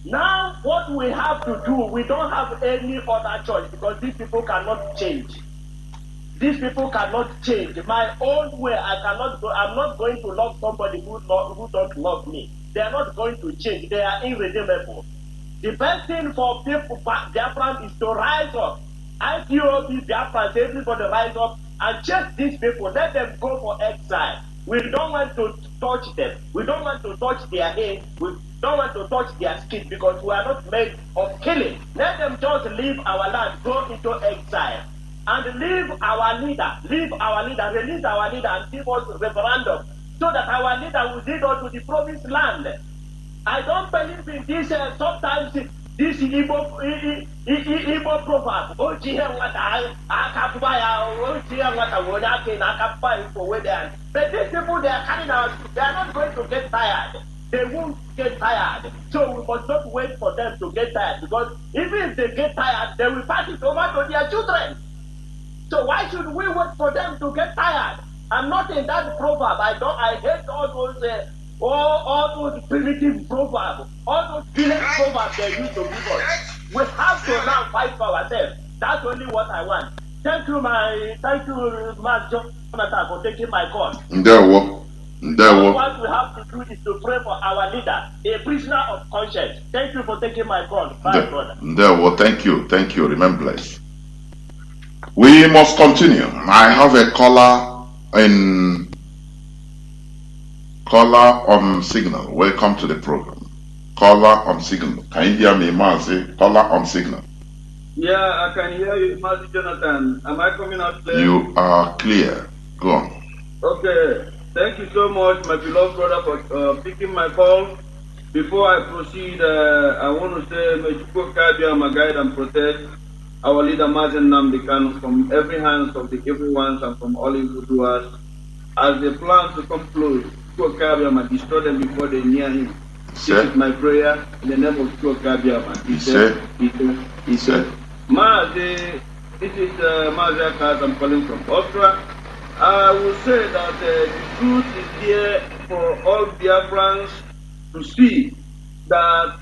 now what we have to do. We don't have any other choice because these people cannot change. These people cannot change. My own way, I cannot go. I'm not going to love somebody who don't love me. They are not going to change. They are irredeemable. The best thing for people, Biafran, is to rise up. IPOB, Biafran, everybody rise up and chase these people. Let them go for exile. We don't want to touch them. We don't want to touch their head. We don't want to touch their skin because we are not made of killing. Let them just leave our land, go into exile. And leave our leader, release our leader and give us a referendum so that our leader will lead us to the promised land. I don't believe in this, sometimes this Igbo proverb, but these people, they are carrying us, they are not going to get tired. They won't get tired. So we must not wait for them to get tired because even if they get tired, they will pass it over to their children. So why should we wait for them to get tired? I'm not in that proverb. I hate all those primitive proverbs, all those village proverbs they used to give us. We have to now fight for ourselves. That's only what I want. Thank you, Mazi Johnathan, for taking my call. What we have to do is to pray for our leader, a prisoner of conscience. Thank you for taking my call. Bye, brother. Thank you. Remember, bless. We must continue. I have a caller on signal. Welcome to the program. Caller on signal. Can you hear me, Mazi? Caller on signal. Yeah, I can hear you, Mazi Johnathan. Am I coming out clear? You are clear. Go on. Okay. Thank you so much, my beloved brother, for picking my call. Before I proceed, I want to say, may Chukwu Kabia, my guide and protect our leader Mazi Nnamdi Kanu from every hands of the evil ones and from all evil doers. As they plan to come close, Chukwu Kabia destroy them before they near him. This is my prayer in the name of Chukwu Kabia. He said, Mazi, this is Mazi Akas, I'm calling from Austria. I will say that the truth is here for all Biafrans to see that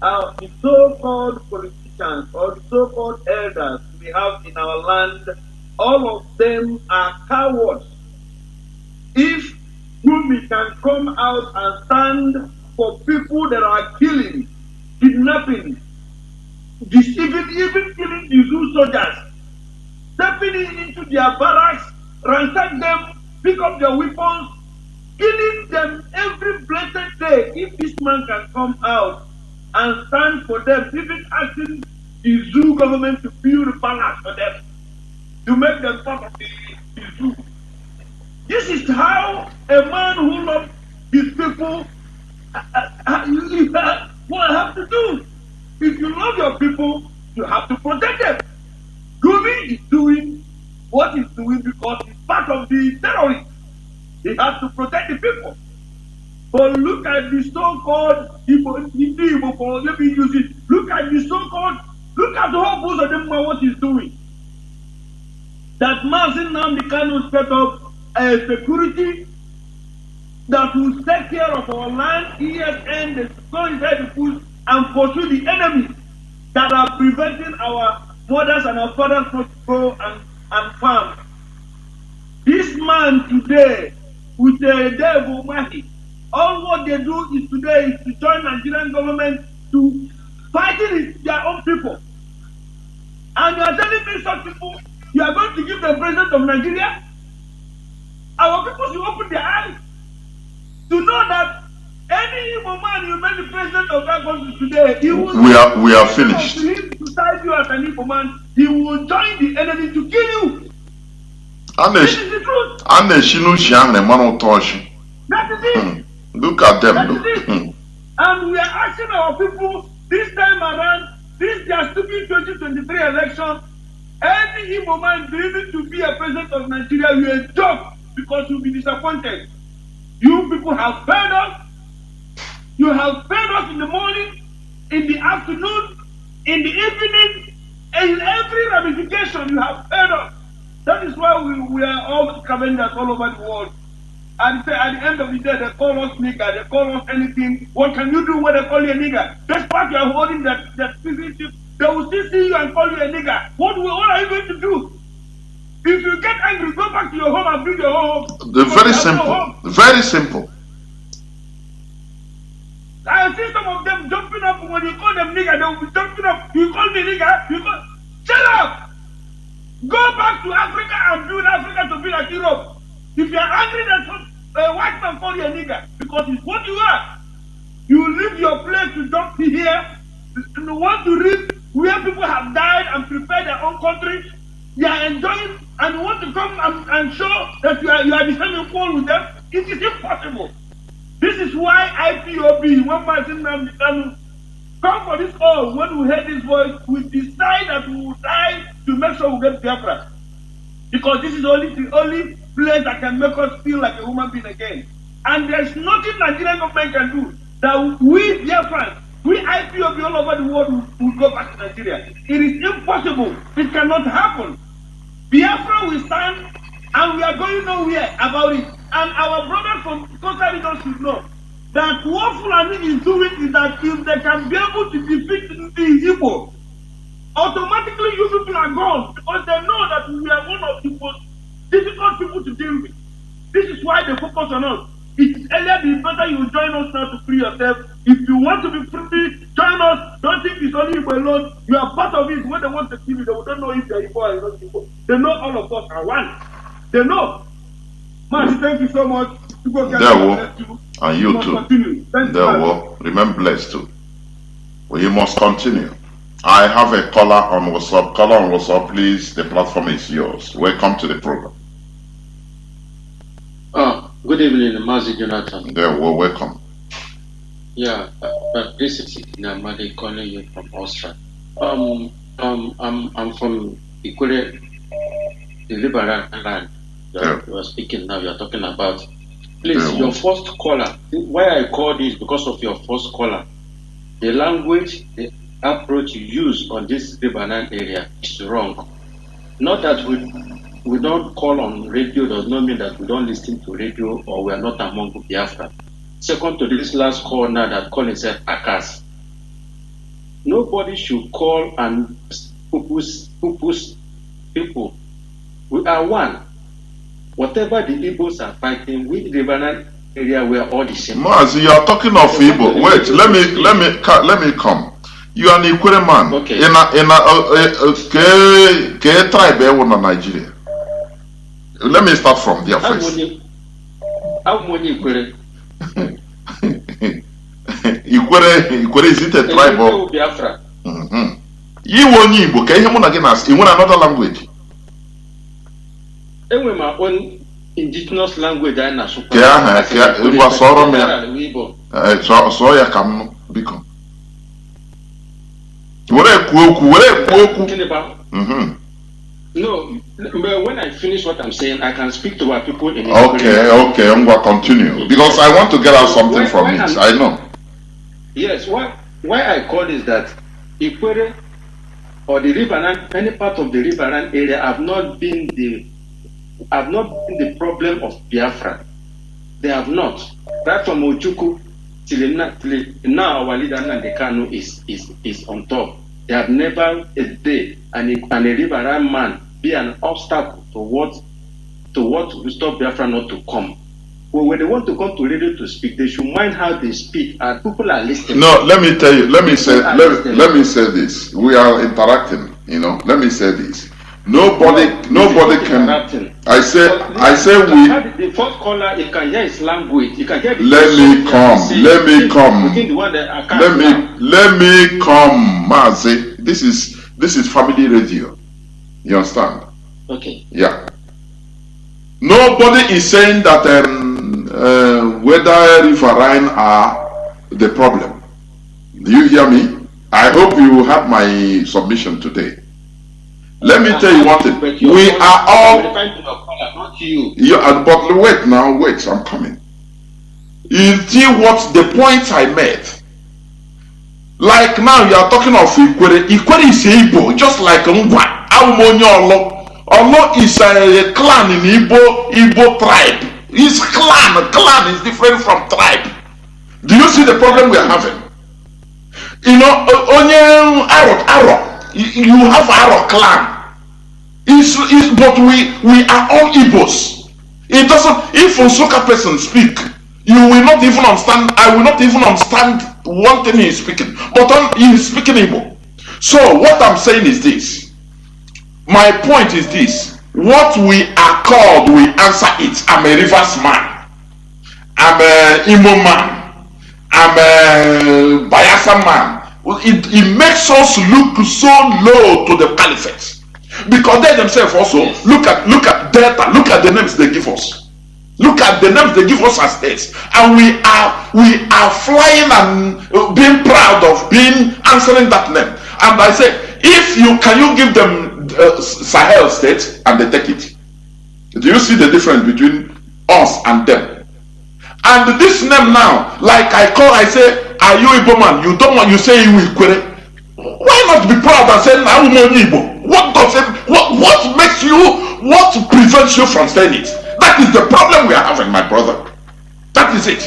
the so-called politicians or the so-called elders we have in our land, all of them are cowards. if Gumi can come out and stand for people that are killing, kidnapping, deceiving, even killing the zoo soldiers, stepping into their barracks, ransack them, pick up their weapons, killing them every blessed day. If this man can come out and stand for them, even asking the zoo government to build a palace for them, to make them part of the zoo. This is how a man who loves his people will have to do. If you love your people, you have to protect them. Gumi is doing what he's doing because he's part of the terrorists. He has to protect the people. But look at the so-called Igbo, let me use it. Look at the so-called, look at the whole both of them what he's doing. That Mazi Nnamdi Kanu set up a security that will take care of our land, ESN, the go inside the bush and pursue the enemies that are preventing our mothers and our fathers not to go and farm. This man today, with the devil Mahi, all what they do is today is to join Nigerian government to fighting their own people. And you are telling me such people, you are going to give the president of Nigeria? Our people should open their eyes to know that any Igbo man you make the president of that country today, he will we are finished. To side you as an Igbo man, he will join the enemy to kill you. This is the truth. That is it. Look at them. And we are asking our people this time around, this their stupid 2023 election, any Igbo man dreaming to be a president of Nigeria, you are a joke because you'll be disappointed. You people have failed us. You have failed us in the morning, in the afternoon, in the evening, in every ramification you have failed us. That is why we are all scavengers all over the world. And at the end of the day, they call us nigger, they call us anything. What can you do when they call you a nigger? Despite you are holding that citizenship, they will still see you and call you a nigger. What are you going to do? If you get angry, go back to your home and build your home. Very simple. Very simple. I see some of them jumping up when you call them nigger, they will be jumping up. You call me nigger, shut up! Go back to Africa and build Africa to be like Europe. If you are angry that a white man call you a nigger, because it's what you are. You leave your place to dump here, you want to read where people have died and prepared their own country. You are enjoying and you want to come and show that you are the same equal with them. It is impossible. This is why IPOB, when Mazi Nnamdi Kanu come for this call, when we hear this voice, we decide that we will die to make sure we get Biafra. Because this is the only place that can make us feel like a human being again. And there's nothing Nigerian government can do that we Biafrans, we IPOB all over the world will go back to Nigeria. It is impossible. It cannot happen. Biafra will stand and we are going nowhere about it. And our brothers from Costa Rica should know that what Fulani is doing is that if they can be able to defeat the Igbo, automatically you people are gone because they know that we are one of the most difficult people to deal with. This is why they focus on us. It is earlier the better you join us now to free yourself. If you want to be free, join us. Don't think it's only Igbo alone. You are part of it. When they want to kill you, they don't know if they are Igbo or not Igbo. They know all of us are one. They know. Man, thank you so much. And you too. Remain blessed too. We must continue. I have a caller on WhatsApp. Caller on WhatsApp, please. The platform is yours. Welcome to the program. Good evening, Mazi Johnathan. Welcome. Yeah, this is Nnamdi calling you from Austria. I'm from Ikure, the liberal land. You are speaking now. You are talking about. Please, your first caller. Why I call this because of your first caller. The language, the approach you use on this Lebanon area is wrong. Not that we don't call on radio does not mean that we don't listen to radio or we are not among Biafra. Second to this last call now that call himself Akas. Nobody should call and purpose people. We are one. whatever the Igbos are fighting, we the riverine area were all the same. Mazi, you are talking of Igbo. Wait, let me come. You are an Ikwere man. Okay. In a tribe in Nigeria. Let me start from there first. Ikwere is it a tribe of Biafra? You want Igbo? Can you hear in another language? With my own indigenous language, I know. So ya come become. No, but when I finish what I'm saying, I can speak to our people in Okay, I'm going to continue because I want to get out something from it. I know. Yes, why I call is that Ikwere or the riverine, any part of the riverine area have not been the problem of Biafra. They have not. Right from Ojuku till now, our leader Nnamdi Kanu is on top. They have never a day and a riverine man be an obstacle to what will stop Biafra not to come. Well, when they want to come to radio to speak, they should mind how they speak, and people are listening. No, let me tell you. Let me say this. We are interacting. Let me say this. Nobody can. I say we. The first caller, you can hear his language. You can hear the. Let me come. Let me come, Mazi. This is family radio. You understand? Okay. Yeah. Nobody is saying that whether riverine are the problem. Do you hear me? I hope you have my submission today. Let me tell you one thing. We are all. Not you. But wait, I'm coming. You see what the points I made? Like now you are talking of Ikwere. Ikwere is Igbo, just like Ngwa. Olo is a clan in Igbo tribe. It's clan. Clan is different from tribe. Do you see the problem we are having? Onye Arrow. You have Arrow clan. But we are all Igbos. It doesn't. If a Nsukka person speak, you will not even understand. I will not even understand one thing he is speaking. But he is speaking Igbo. So what I'm saying is this. My point is this. What we are called, we answer it. I'm a Rivers man. I'm a Imo man. I'm a Bayelsa man. It makes us look so low to the caliphate. Because they themselves also look at Delta, look at the names they give us. Look at the names they give us as states. And we are flying and being proud of being answering that name. And I say, can you give them Sahel states and they take it? Do you see the difference between us and them? And this name now, like I say, are you Igbo man? You don't want, you say you Ikwere. Why not be proud and say, now I'm Igbo? What makes you, what prevents you from saying it? That is the problem we are having, my brother. That is it.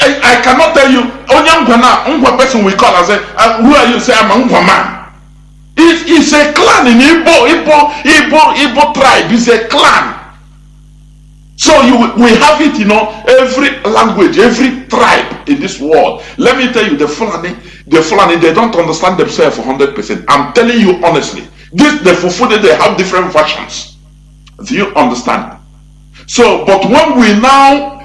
I cannot tell you, Ongwa person we call and say, who are you? Say, I'm Ongwa man. It's a clan in Igbo tribe. It's a clan. So we have it, every language, every tribe in this world. Let me tell you, the Fulani, they don't understand themselves 100%. I'm telling you honestly. The Fufu, they have different versions. Do you understand? So, but when we now,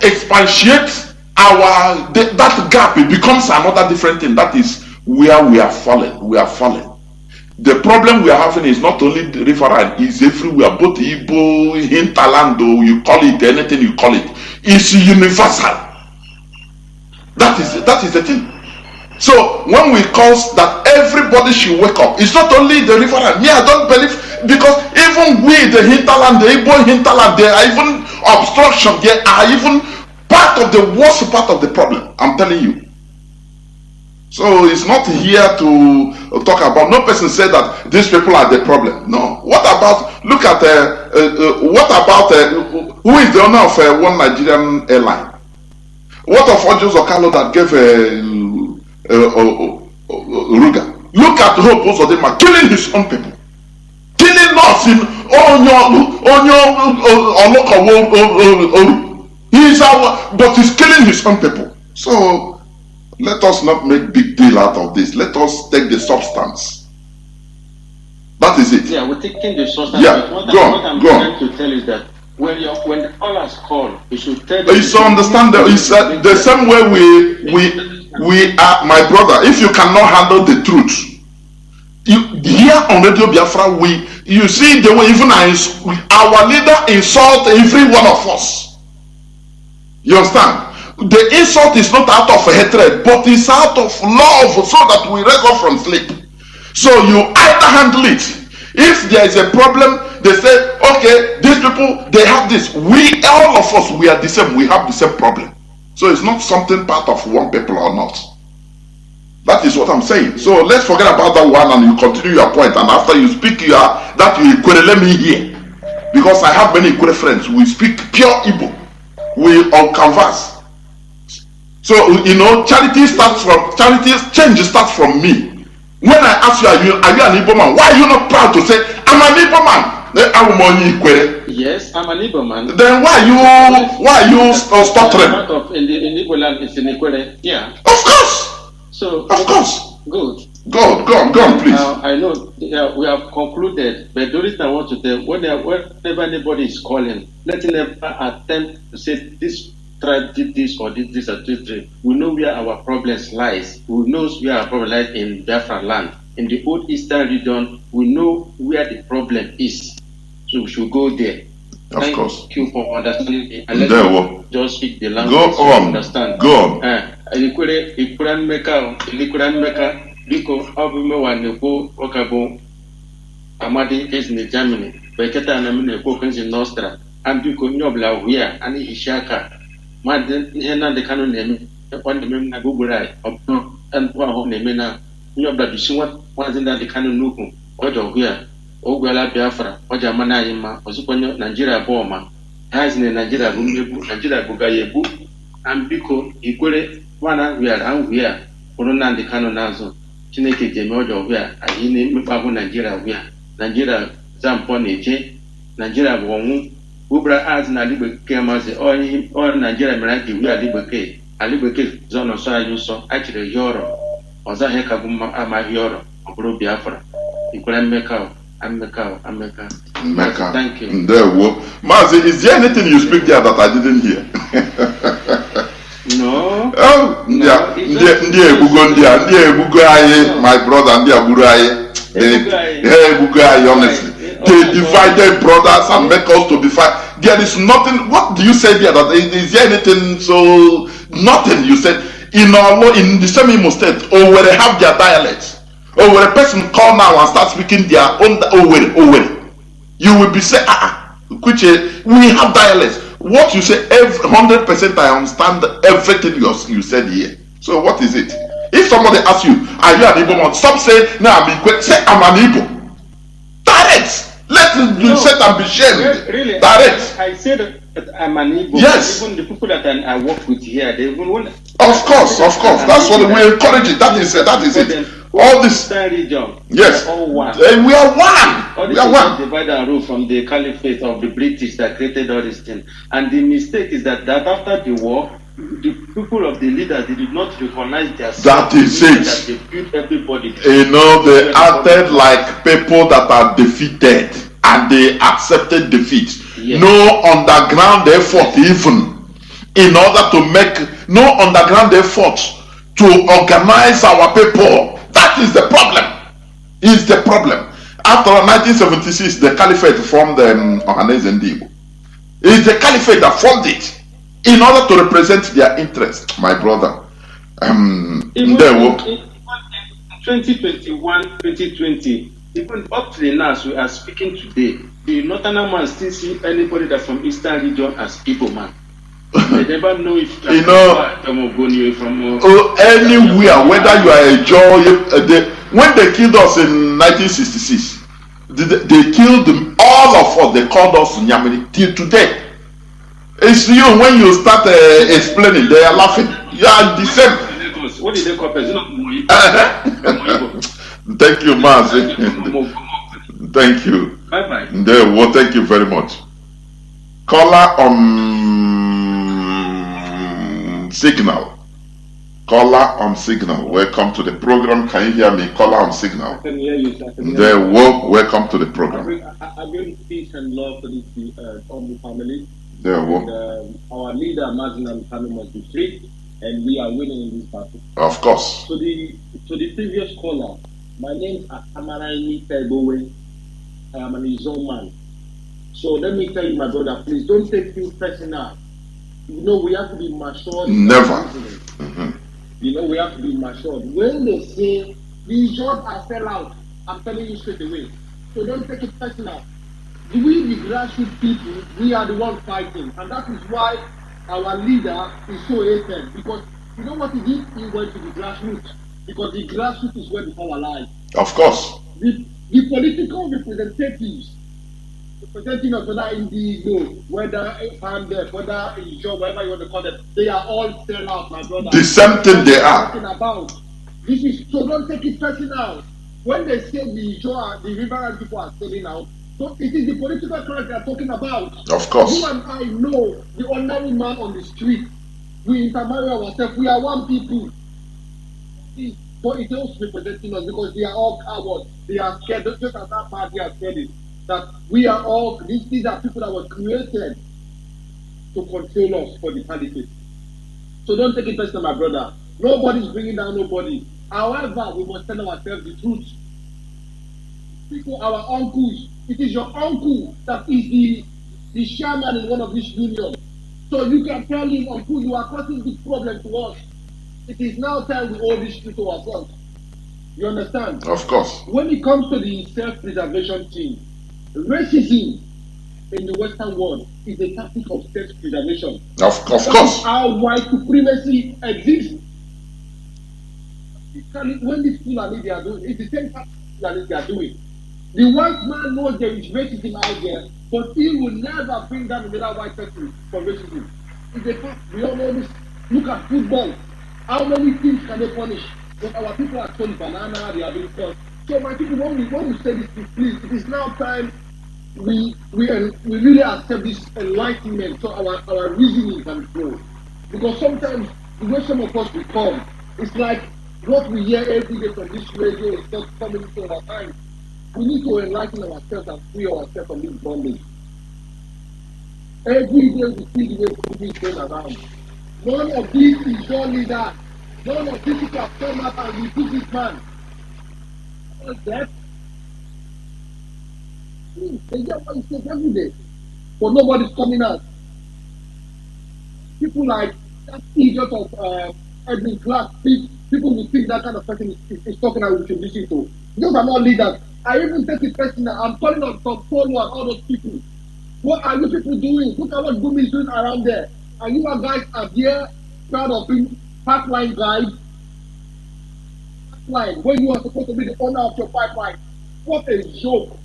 expatiate that gap, it becomes another different thing. That is where we are falling. We are falling. The problem we are having is not only the riverine, it's everywhere. Both Igbo, hinterland, you call it anything you call it. It's universal. That is the thing. So when we call that everybody should wake up, it's not only the riverine. Me, I don't believe, because even we, the hinterland, the Igbo hinterland, there are even obstruction. There are even part of the worst part of the problem. I'm telling you. So it's not here to talk about. No person said that these people are the problem. No. What about? Look at who is the owner of one Nigerian airline? What of Ojos Okalo that gave Ruga? Look at Hope Uzodinma killing his own people. killing us in but he's killing his own people. So let us not make big deal out of this. Let us take the substance. That is it. Yeah, we're taking the substance. Yeah, what I'm trying to tell is that when the callers call, you should tell them. So understand that it's the same way we are, my brother. If you cannot handle the truth, here on Radio Biafra, you see the way even our leader insult every one of us. You understand? The insult is not out of hatred, but it's out of love, so that we rise up from sleep. So you either handle it. If there is a problem, they say, okay, these people, they have this. We, all of us, we are the same. We have the same problem. So it's not something part of one people or not. That is what I'm saying. So let's forget about that one and you continue your point. And after you speak, let me hear. Because I have many Ikure friends. We speak pure Igbo. We all converse. So, charity change starts from me. When I ask you, are you an Igbo man? Why are you not proud to say, I'm an Igbo man? Yes, I'm an Igbo man. Then why are you stuttering? Part of in Igbo land is in Ikwere. Yeah. Of course. So, of course. Good. Go on, please. I know we have concluded, but the reason I want to tell, whenever anybody is calling, let them never attempt to say this tribe did this or did this or this. We know where our problems lies. We know where our problem lies in Biafra land. In the old eastern region, we know where the problem is. So we should go there. Of course. Thank you for understanding. And let just speak the language. Go on. Understand. Go on. Biko Abumewa Neko Okabo Amadi is in Germany, Beketa Namine Pokins in Nostra, and Biko Nobla Wea, and Ishaka, Madden Hena the Canon name, one the Memna Guburai, and Waho Nemena, Nobla Bishua, was in the Canon Nuku, Ojo Wea, Ogwala Biafra, Ojamana Ima, Osupono, Nigeria Boma, has in Nigeria Bugayebu, and Biko Ikure, Wana, we are and we are, Corona the Canon Nazo. Chineke Jemojo where I name Babu Nigeria Zampo Neje, Nigeria Wongu, Ubra as Nalibe Kemazi, or Nigeria Meraki, we are Libeke, Alibeke, Zono Sayuso, actually Yoro, or Zahekabuma Ama Yoro, or Biafra, Equal Mecca, Mecca. Thank you. There, Mazi, is there anything you speak there that I didn't hear? No. Oh, yeah. My brother, honestly. They divided brothers and make us to be fight. There is nothing. What do you say there? That is there anything? So nothing. You said in the same Imo state, or where they have their dialects, or where a person call now and start speaking their own you will be saying, we have dialects. What you say, 100% I understand everything you said here. So what is it? If somebody asks you, are you an Igbo man? Stop saying, no, I'm Igbo. Say, I'm an Igbo. Direct. Let you say and be shamed. Really? Direct. I said that I'm an Igbo. Yes. Even the people that I work with here, they even want. Of course. That's what we encourage it. That is it. All this region, yes, all one. We are one. All we are one. Divide and rule from the caliphate of the British that created all these things. And the mistake is that after the war, the people of the leaders, they did not recognize their. That is it. That they built everybody. They acted like people that are defeated, and they accepted defeat. Yes. No underground effort, even in order to make no underground effort to organize our people. That is the problem. Is the problem. After 1976, the caliphate formed Ohaneze Ndigbo. It's the caliphate that formed it in order to represent their interest, my brother. In 2021, 2020, even up to the now, as we are speaking today, the Northern man still see anybody that from Eastern region as people man. They never know if anywhere, whether you are a Joe. When they killed us in 1966, they killed all of us. They called us Nyamini till today. It's you when you start explaining, they are laughing. You are the same. What did they call it? Thank you, Mazi. Thank you. Bye-bye. Well, thank you very much. Caller on signal. Caller on signal. Welcome to the program. Can you hear me? Caller on signal. I can hear you, sir. Welcome to the program. I bring peace and love to this humble family. And, our leader, Mazi Nnamdi Kanu, must be free, and we are winning in this battle. Of course. To the previous caller, my name is Amaraini Tebowe. I am an Izon man. So let me tell you, my brother, please don't take things personal. You know, we have to be matured. Never. You know, we have to be matured. When they say these jobs are sell out, I'm telling you straight away. So don't take it personal. We, the grassroots people, we are the ones fighting. And that is why our leader is so hated. Because you know what he did? He went to the grassroots. Because the grassroots is where we come alive. Of course. The political representatives representing us, whether in the whether Pandef, whether in job, whatever you want to call them, they are all sell out, my brother. The same thing they are. About. This is so don't take it personal. When they say the river people are selling out, so it is the political class they are talking about. Of course. You and I know the ordinary man on the street. We intermarry ourselves. We are one people. So it is representing us because they are all cowards. They are scared. Just as that party has said it. That we are all, these are people that were created to control us for the candidate. So don't take it personal, my brother. Nobody's bringing down nobody. However, we must tell ourselves the truth. People, our uncles, it is your uncle that is the chairman in one of these unions. So you can tell him, uncle, you are causing this problem to us. It is now time we owe this to ourselves. You understand? Of course. When it comes to the self-preservation thing, racism in the Western world is a tactic of self-preservation. Of course. How white supremacy exists. When these people are doing, it's the same tactic that they are doing. The white man knows there is racism out there, but he will never bring down another white person for racism. It's a fact. We all know this. Look at football. How many teams can they punish? But our people are told banana, they are being killed. So my people, when we say this, please, it is now time we really accept this enlightenment so our reasoning can grow. Because sometimes the way some of us become, it's like what we hear every day from this radio is not coming into our mind. We need to enlighten ourselves and free ourselves from this bondage. Every day we see the way people is going around. None of these is your leader. None of these people have come up and repeat this man. What's that? They get what he says every day. But nobody's coming out. People like that idiot of Edwin Clark, people will think that kind of person is talking and we should listen to. Those are not leaders. I even take it personal. I'm calling on some Polo and all those people. What are you people doing? Look at what Gumi is doing around there. And you guys are here proud of being pipeline guys. Pipeline, when you are supposed to be the owner of your pipeline. What a joke.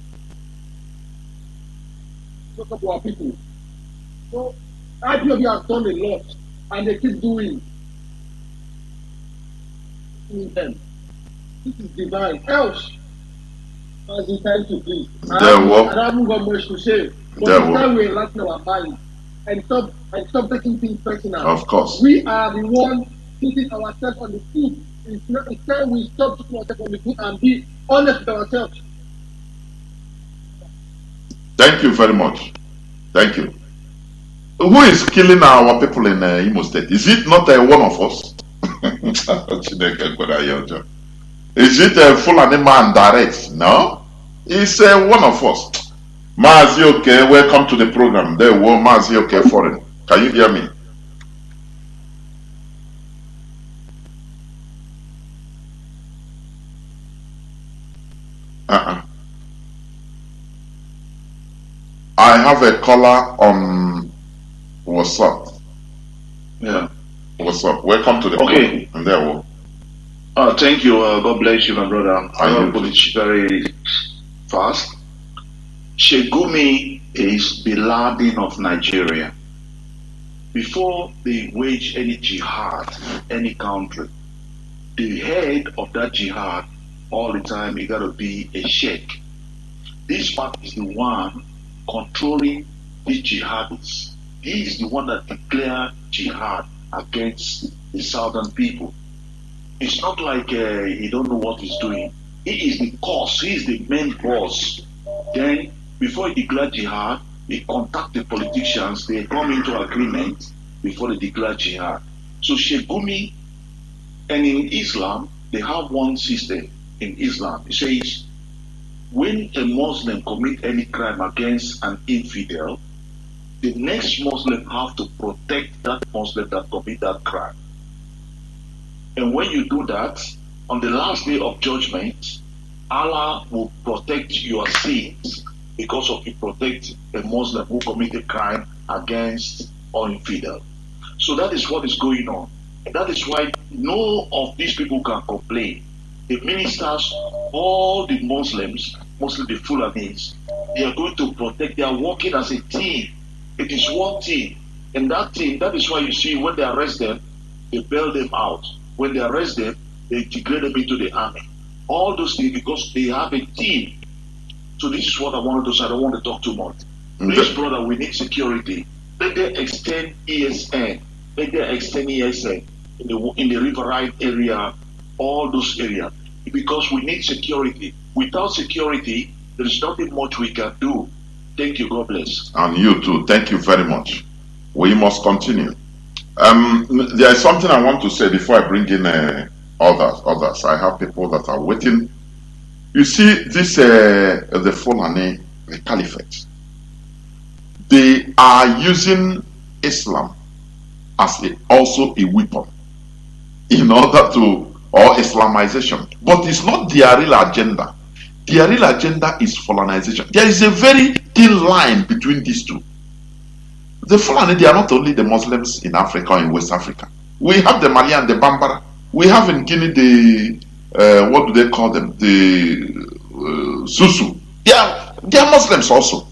Look at our people. So, IPOB has done a lot, and they keep doing them. This is divine. Else, as you thank you, please. I haven't got much to say. But it's time we enlighten our minds and stop taking things personal. Of course. We are the ones putting ourselves on the foot. It's time we stop putting ourselves on the foot and be honest with ourselves. Thank you very much. Thank you. Who is killing our people in Imo State? Is it not one of us? Is it a Fulani man direct? No. It's one of us. Mazi, okay, welcome to the program. There were Mazi, okay, foreign. Can you hear me? I have a caller on WhatsApp. Yeah. What's up? Welcome to the program. And there we thank you. God bless you, my brother. I will put it very fast. Shegumi is Bin Laden of Nigeria. Before they wage any jihad in any country, the head of that jihad all the time, he got to be a sheikh. This man is the one controlling the jihadists. He is the one that declared jihad against the southern people. It's not like he don't know what he's doing. He is the cause. He is the main boss. Then, before he declared jihad, he contact the politicians. They come into agreement before they declare jihad. So Sheikh Gumi, and in Islam, they have one system in Islam. It says, when a Muslim commit any crime against an infidel, the next Muslim have to protect that Muslim that commit that crime. And when you do that, on the last day of judgment, Allah will protect your sins because of you protect a Muslim who committed crime against an infidel. So that is what is going on. And that is why no of these people can complain. The ministers, all the Muslims, mostly the Fulanis, they are going to protect. They are working as a team. It is one team. And that team, that is why you see when they arrest them, they bail them out. When they arrest them, they integrate them into the army. All those things because they have a team. So this is what I wanted to say. I don't want to talk too much. Please, brother, we need security. Let them extend ESN. Let them extend ESN in the Riverine area, all those areas. Because we need security. Without security, there is nothing much we can do. Thank you. God bless. And you too. Thank you very much. We must continue. There is something I want to say before I bring in others. I have people that are waiting. You see, this the Fulani, the Caliphate, they are using Islam as also a weapon in order to, or Islamization. But it's not their real agenda. Their real agenda is Fulanization. There is a very thin line between these two. The Fulani, they are not only the Muslims in Africa or in West Africa. We have the Mali and the Bambara. We have in Guinea the, what do they call them? The Susu. They are Muslims also.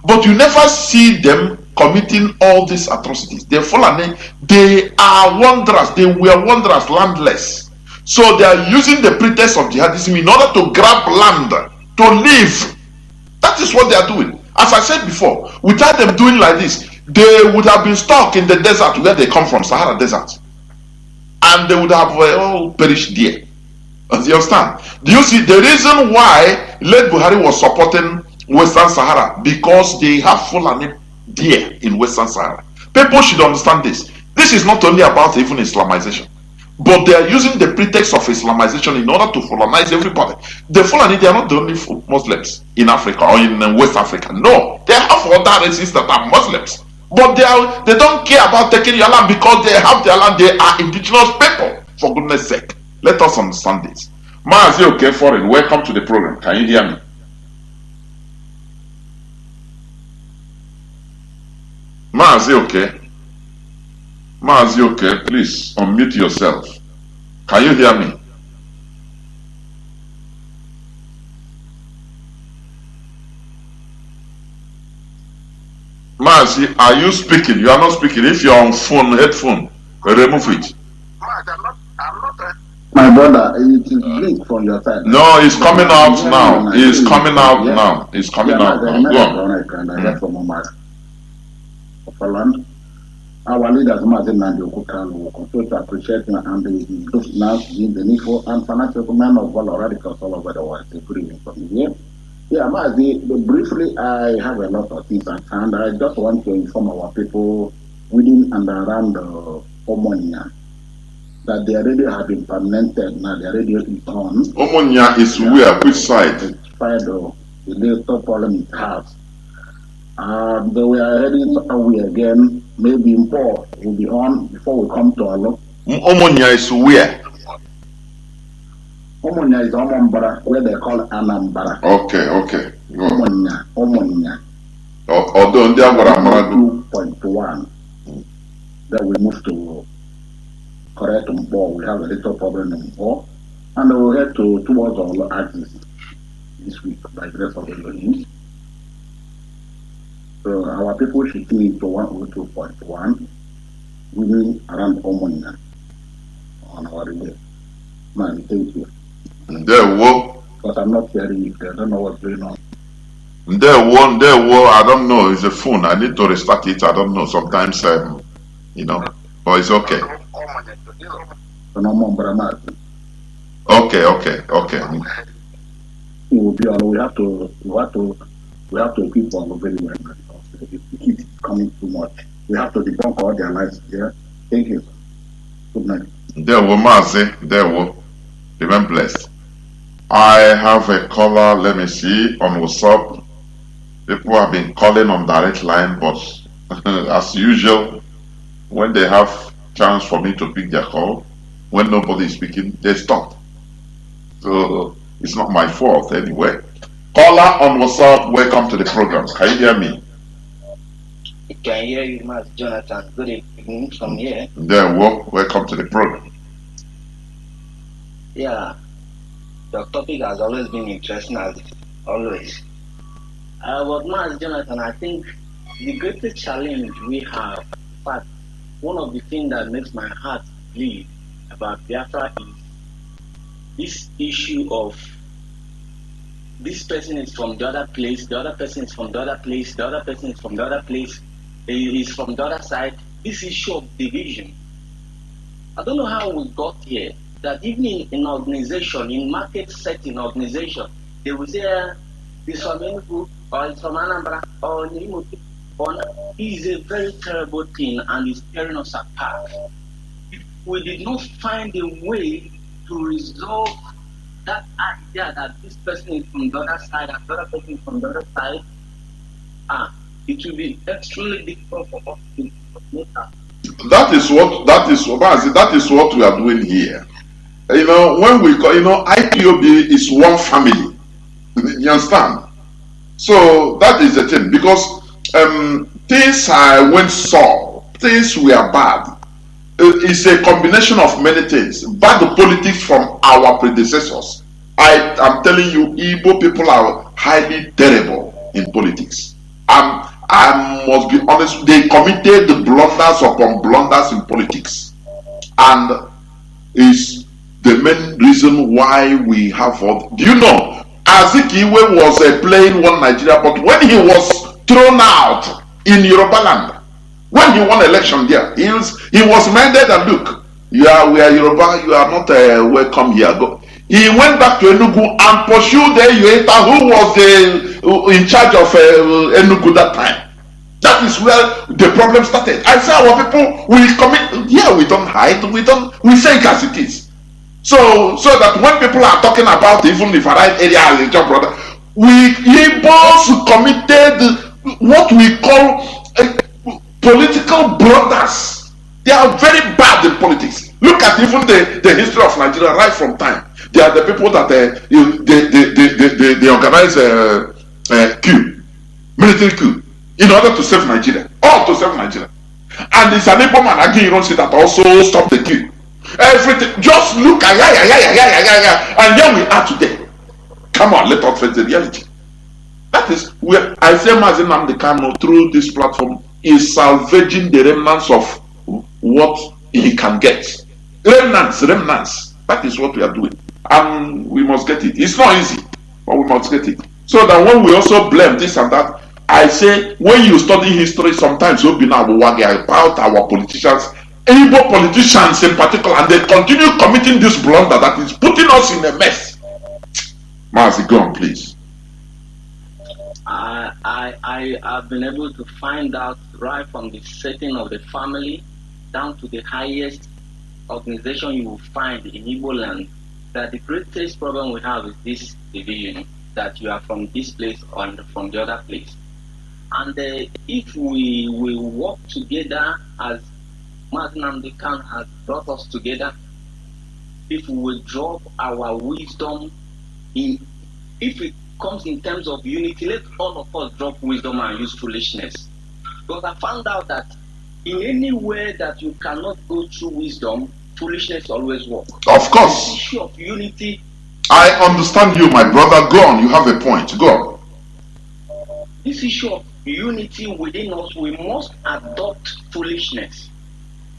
But you never see them committing all these atrocities. The Fulani, they are wanderers. They were wanderers, landless. So they are using the pretext of jihadism in order to grab land, to live. That is what they are doing. As I said before, without them doing like this, they would have been stuck in the desert where they come from, Sahara Desert. And they would have all perished there. Do you understand? Do you see the reason why late Buhari was supporting Western Sahara? Because they have Fulani there in Western Sahara. People should understand this. This is not only about even Islamization, but they are using the pretext of Islamization in order to Fulanize everybody. The Fulani, they are not the only Muslims in Africa or in West Africa. No, they have other races that are Muslims. But they don't care about taking your land because they have their land. They are indigenous people, for goodness sake. Let us understand this. Mazi okay foreign, welcome to the program. Can you hear me? Mazi okay. Mazi okay, please unmute yourself. Can you hear me? Mazi, are you speaking? You are not speaking. If you are on phone, headphone, remove it. I'm not. My brother, it is bleak from your side. No, it's coming out now. It's coming out now. It's coming out now. Go on. I get from Omar. Our leaders, Mazi Nnamdi Kanu, will continue to appreciate and the now the need for and financial men of all radicals all over the world, including from here. Yeah, Mazi, briefly, I have a lot of things at hand. I just want to inform our people within and around Omonia that they already have been permanented. Now they already is on. Omonia is where? Which side? The little problem it has. We are heading away again. Maybe Mpo will be on before we come to Alo. Omonia is where? Omonia is Omombara, where they call Anambra. Okay. Omonia. Although they are 2.1. Then we move to correct Mpo. We have a little problem in Mpo. And we'll head towards our axis this week by the rest of the evening. So our people should tune into 102.1 within around Omonia on our relay. Man, thank you. There, whoa. But I'm not hearing it. I don't know what's going on. There were, I don't know, it's a phone. I need to restart it. I don't know. Sometimes, you know, but it's okay. Okay. We have to keep on very well because if it keeps coming too much, we have to debunk all their lies here. Thank you. Good night. There were Mazi, there were. Remain blessed. I have a caller, let me see, on WhatsApp. People have been calling on direct line, but as usual, when they have chance for me to pick their call, when nobody is speaking, they stop. So it's not my fault anyway. Caller on WhatsApp, welcome to the program. Can you hear me? I can hear you, Mazi Johnathan. Good evening from here. There, welcome to the program. Yeah, your topic has always been interesting, as always. But Mazi Johnathan, I think the greatest challenge we have, in fact, one of the things that makes my heart bleed about Biafra is this issue of this person is from the other place, the other person is from the other place, the other person is from the other place, he is from the other side. This issue of division. I don't know how we got here, that even in organization, in market setting organization, they will say, this from Enugu, or it's from Anambra, or Nimo. Is a very terrible thing and is tearing us apart. If we did not find a way to resolve that idea that this person is from the other side and the other person is from the other side, it will be extremely difficult for us to make that. That is what we are doing here. You know, when we call, IPOB is one family. You understand? So that is the thing, because things I went saw, things were bad. It's a combination of many things. Bad politics from our predecessors. I am telling you, Igbo people are highly terrible in politics. I must be honest, they committed blunders upon blunders in politics. And is the main reason why we have all. Do you know, Azikiwe was playing one Nigeria, but when he was thrown out in Yoruba land, when he won election there, he was minded that, look, we are Yoruba, you are not welcome here. Go. He went back to Enugu and pursued the Yueta, who was in charge of Enugu that time. That is where the problem started. I say our people, we commit, we don't hide, we say it as it is. So that when people are talking about even if I write area as a job brother, we Igbos committed what we call political blunders. They are very bad in politics. Look at even the history of Nigeria right from time. They are the people that they organize coup, military coup, in order to save Nigeria, all to save Nigeria. And it's an Igbo man again, you don't see that also stop the coup. Everything, just look at and here we are today. Come on, let us face the reality. That is where I say Mazi Nnamdi Kanu through this platform is salvaging the remnants of what he can get. Remnants. That is what we are doing. And we must get it. It's not easy, but we must get it. So that when we also blame this and that, I say when you study history, sometimes you'll be now about our politicians, Igbo politicians in particular, and they continue committing this blunder that is putting us in a mess. Mazi, go on, please. I have been able to find out right from the setting of the family down to the highest organization you will find in Igbo land, that the greatest problem we have is this division, that you are from this place or from the other place. And if we will work together as Mazi Nnamdi Kanu has brought us together, if we will drop our wisdom if it comes in terms of unity, let all of us drop wisdom and use foolishness. Because I found out that in any way that you cannot go through wisdom, foolishness always works. Of course. This issue of unity. I understand you, my brother. Go on, you have a point. Go on. This issue of unity within us, we must adopt foolishness.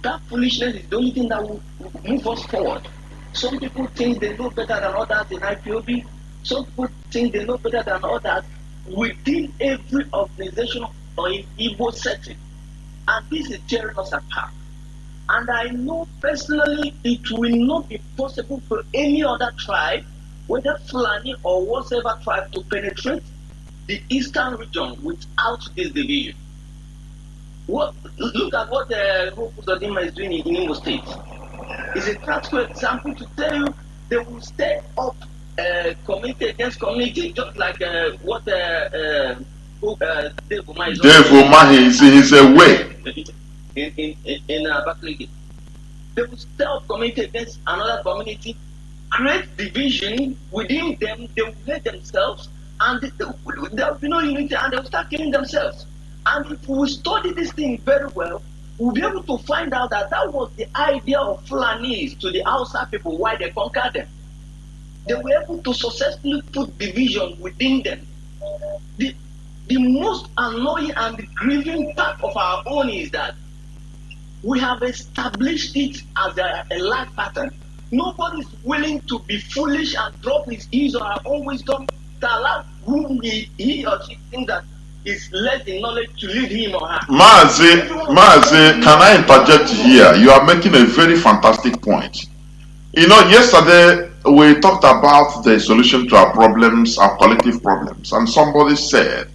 That foolishness is the only thing that will move us forward. Some people think they know better than others in IPOB. Some people think they know better than others within every organization or in Igbo setting. And this is tearing us apart. And I know personally it will not be possible for any other tribe, whether Fulani or whatever tribe, to penetrate the eastern region without this division. Look at what Zodima is doing in Imo State. It's a practical example to tell you they will stay up community against community, just like what Dave Umahi is away. In Abakaliki. They will stay up community against another community, create division within them, they will hate themselves, and there will be no unity, and they will start killing themselves. And if we study this thing very well, we'll be able to find out that that was the idea of Fulanis to the Hausa people, why they conquered them. They were able to successfully put division within them. The most annoying and grieving part of our own is that we have established it as a life pattern. Nobody is willing to be foolish and drop his or her own wisdom to allow whom he or she thinks that is less in knowledge to lead him or her. Mazi, can I interject here? You are making a very fantastic point. You know, yesterday we talked about the solution to our problems, our collective problems, and somebody said,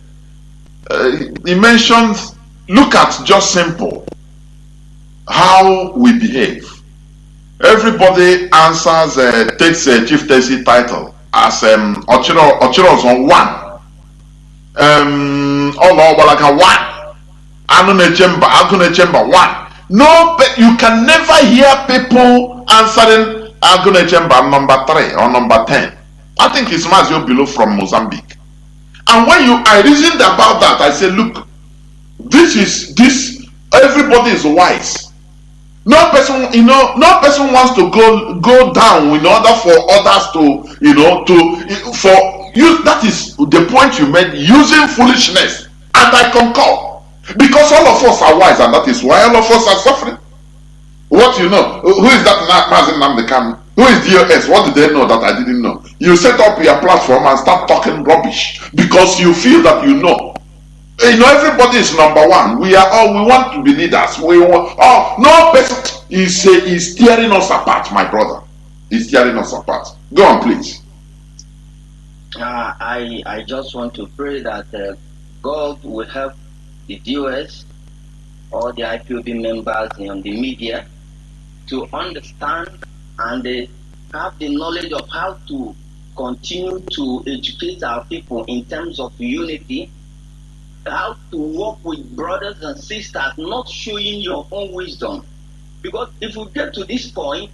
he mentioned, look at just simple, how we behave. Everybody answers, takes a chieftaincy title as Ochiro's on one. One. Agune Chamber one. No, but you can never hear people answering Agune Chamber number 3 or number 10. I think it's Mazi below from Mozambique. And when I reasoned about that, I said, look, everybody is wise. No person wants to go down in order for others that is the point you made, using foolishness. And I concur. Because all of us are wise, and that is why all of us are suffering. What you know? Who is that Mazi Nnamdi Kanu? Who is DOS? What do they know that I didn't know? You set up your platform and start talking rubbish because you feel that you know. You know, everybody is number one. We want to be leaders. No person is tearing us apart, my brother. He's tearing us apart. Go on, please. I just want to pray that God will help the DOS, all the IPOB members and the media to understand and have the knowledge of how to continue to educate our people in terms of unity, how to work with brothers and sisters, not showing your own wisdom. Because if we get to this point,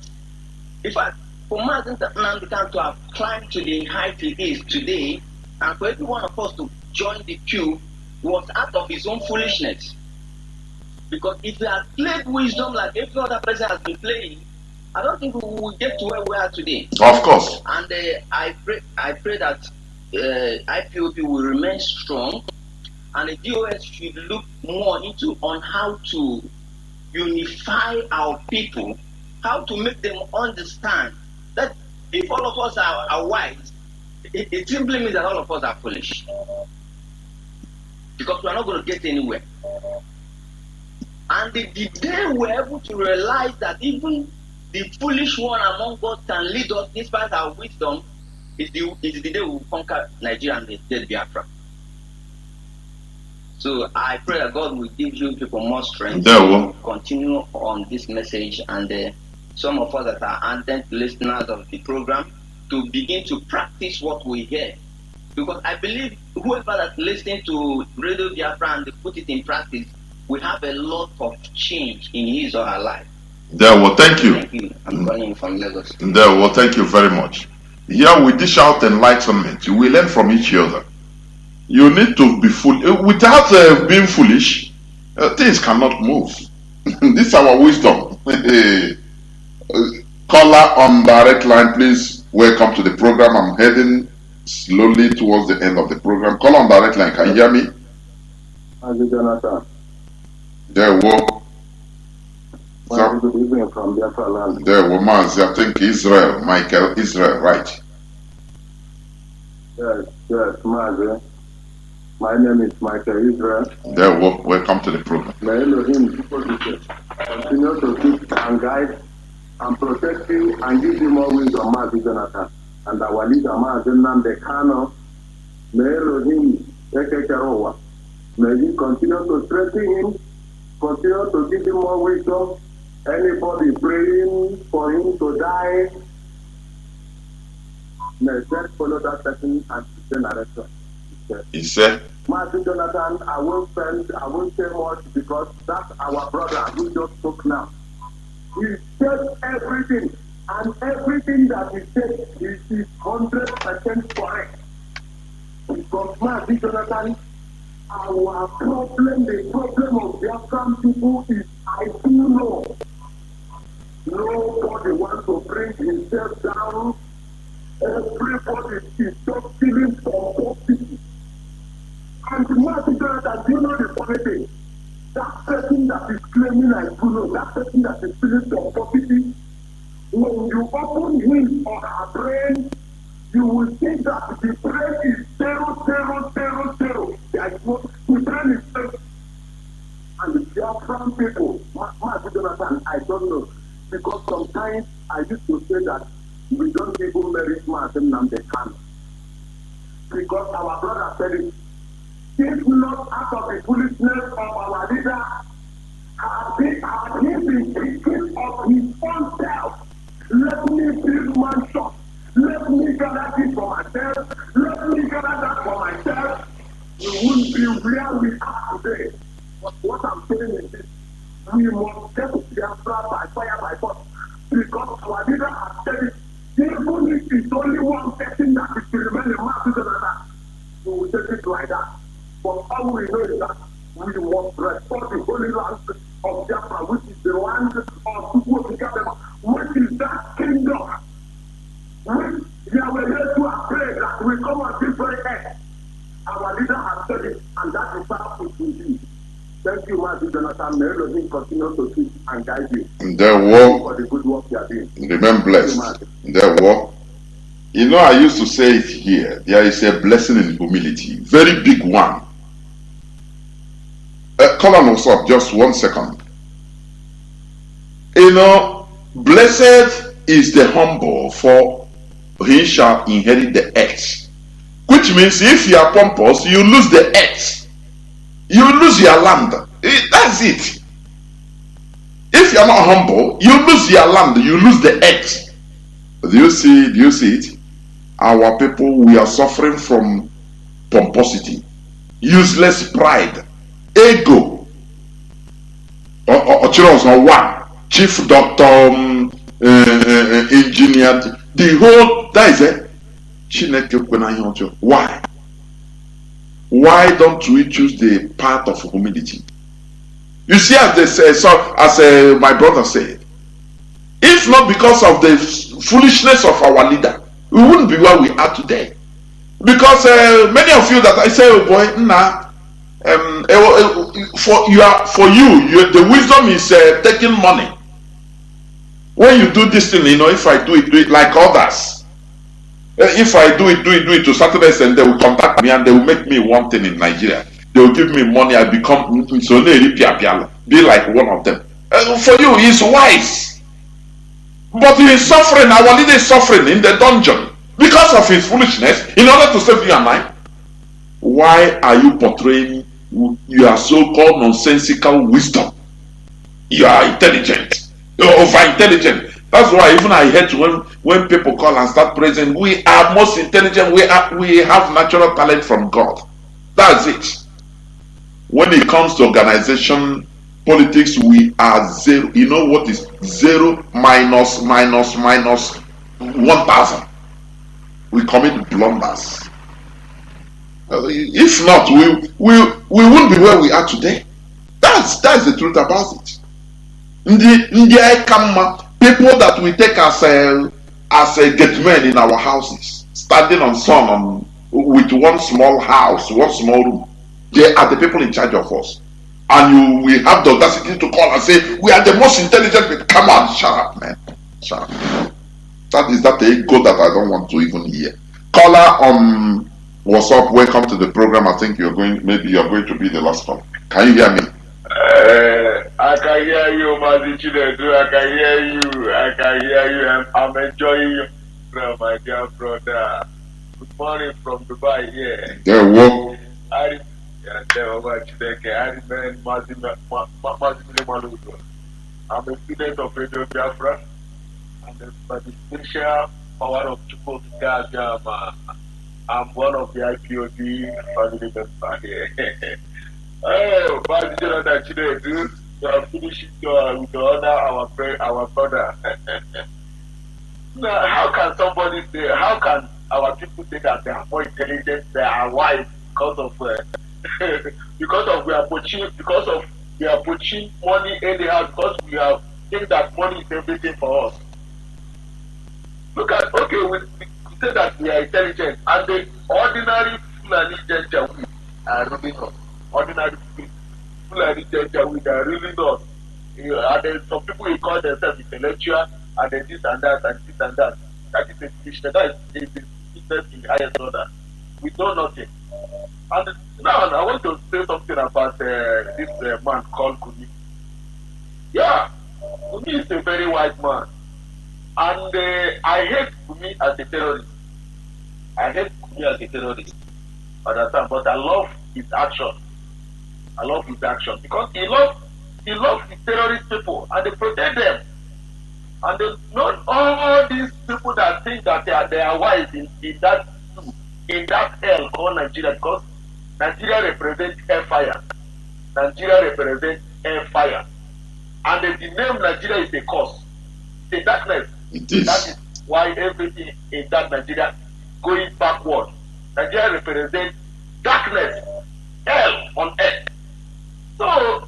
for Mazi Nnamdi Kanu to have climbed to the height he is today, and for every one of us to join the queue, was out of his own foolishness. Because if he had played wisdom like every other person has been playing, I don't think we will get to where we are today. Of course. And I pray that IPOB will remain strong, and the DOS should look more on how to unify our people, how to make them understand that if all of us are wise, it simply means that all of us are foolish. Because we are not going to get anywhere. And the day we're able to realize that even the foolish one among us can lead us despite our wisdom, is the day we will conquer Nigeria and the state Biafra. So I pray that God will give you people more strength to continue on this message, and some of us that are ardent listeners of the program to begin to practice what we hear. Because I believe whoever that's listening to Radio Biafra and they put it in practice will have a lot of change in his or her life. Thank you. Thank you. I'm calling from Lagos. Thank you very much. Here we dish out enlightenment. We learn from each other. You need to be without being foolish. Things cannot move. This is our wisdom. Caller on direct line, please. Welcome to the program. I'm heading slowly towards the end of the program. Call on direct line. Can you hear me? Mazi Johnathan. There we Good evening from Biafra land. There we Mazi. I think Israel, right? Yes, Mazi. My name is Michael Israel. Welcome to the program. May Elohim continue to keep and guide and protect you and give you more wisdom, Mazi Johnathan. And our leader, Mazi Nnamdi Kanu. May Elohim take care of. May he continue to strengthen him, continue to give him more wisdom. Anybody praying for him to die, may just follow that person and send a restaurant. He said, Mazi Johnathan, I won't say much because that's our brother who just spoke now. He said everything, and everything that he said is 100% correct. Because Mazi Johnathan, our problem, the problem of Biafran people is I do know. Nobody wants to bring himself down. Everybody is just feeling for poor people. And Mazi Johnathan, you know the funny thing? That person that is claiming I do know, that person that is feeling for poverty, when you open him or her brain, you will see that the brain is 0, 0, 0, 0. The brain is 0. And the Biafran people, Mazi Johnathan, I don't know. Because sometimes I used to say that we don't even merit Mazi Nnamdi Kanu. Because our brother said it. If not out of the foolishness of our leader, had he been thinking of his own self, let me build mansion, let me gather this for myself, let me gather that for myself, we wouldn't be where we are today. But what I'm saying is this, we must get to Biafra by fire, by force, because our leader has said it, even if it's only one person that is to remain in Mazi Johnathan, we will take it like that. But all we know is that we must restore the holy land of Biafra, which is the land of Biafra, which is that kingdom. Which Yahweh to pray that we come on different end. Our leader has said it, and that is how it will be. Thank you, Mazi Johnathan. May Elohim continue to keep and guide you. For the good work you are doing. Remain blessed. You know, I used to say it here. There is a blessing in humility. Very big one. Call on us up just 1 second. You know, blessed is the humble, for he shall inherit the earth. Which means if you are pompous, you lose the earth. You lose your land. That's it. If you are not humble, you lose your land, you lose the earth. Do you see it? Our people, we are suffering from pomposity, useless pride, ego, or one, chief doctor, engineer, the whole, that is it. Why? Why don't we choose the path of humility? You see, as they say, as my brother said, if not because of the foolishness of our leader, we wouldn't be where we are today. Because many of you that I say, oh boy, for you, the wisdom is taking money. When you do this thing, you know, if I do it like others. If I do it to certain extent, they will contact me and they will make me one thing in Nigeria. They will give me money. I become be like one of them. For you, he's wise. But he is suffering. Our leader is suffering in the dungeon because of his foolishness in order to save you and I. Why are you portraying your so-called nonsensical wisdom? You are intelligent. You are over-intelligent. That's why even I hate when people call and start praising, we are most intelligent, we have natural talent from God. That's it. When it comes to organization, politics, we are zero. You know what is 0 minus 1,000? We commit blunders. If not, we wouldn't be where we are today. That's the truth about it. People that we take as a gate men in our houses, standing on sun with one small house, one small room, they are the people in charge of us. And we have the audacity to call and say, we are the most intelligent people. Come on, shut up, man. Shut up. That is that ego that I don't want to even hear. Caller on What's up? Welcome to the program. I think maybe you're going to be the last one. Can you hear me? I can hear you, Mazi Johnathan. I can hear you. I can hear you. I'm enjoying you, my dear brother. Good morning from Dubai here. Yeah, what? I remember Mazi Nnamdi. I'm a student of Radio Biafra, and by the special power of Chukwu, I'm one of the IPOD family members here. Oh, Mazi Johnathan, we are finishing with the honor our brother. Now, how can somebody say? How can our people say that they are more intelligent? They are wise because of we are pushing money anyhow because we have think that money is everything for us. Look at we say that we are intelligent, and the ordinary Fulani Janjaweed are ruling us. Ordinary Fulani Janjaweed are ruling us. And then some people will call themselves intellectual, and then this and that and this and that. That is a fiction. That is business in the highest order. We know nothing. And now I want to say something about this man called Kuni. Yeah, Kuni is a very wise man. And I hate Kuni as a terrorist. Understand? But I love his action. Because he loves the terrorist people and they protect them. And they not all these people that think that they are wise in that hell called Nigeria, because Nigeria represents hellfire. And the name Nigeria is a curse. It's a darkness. It is. That is why everything in that Nigeria going backward. Nigeria represents darkness, hell on earth. So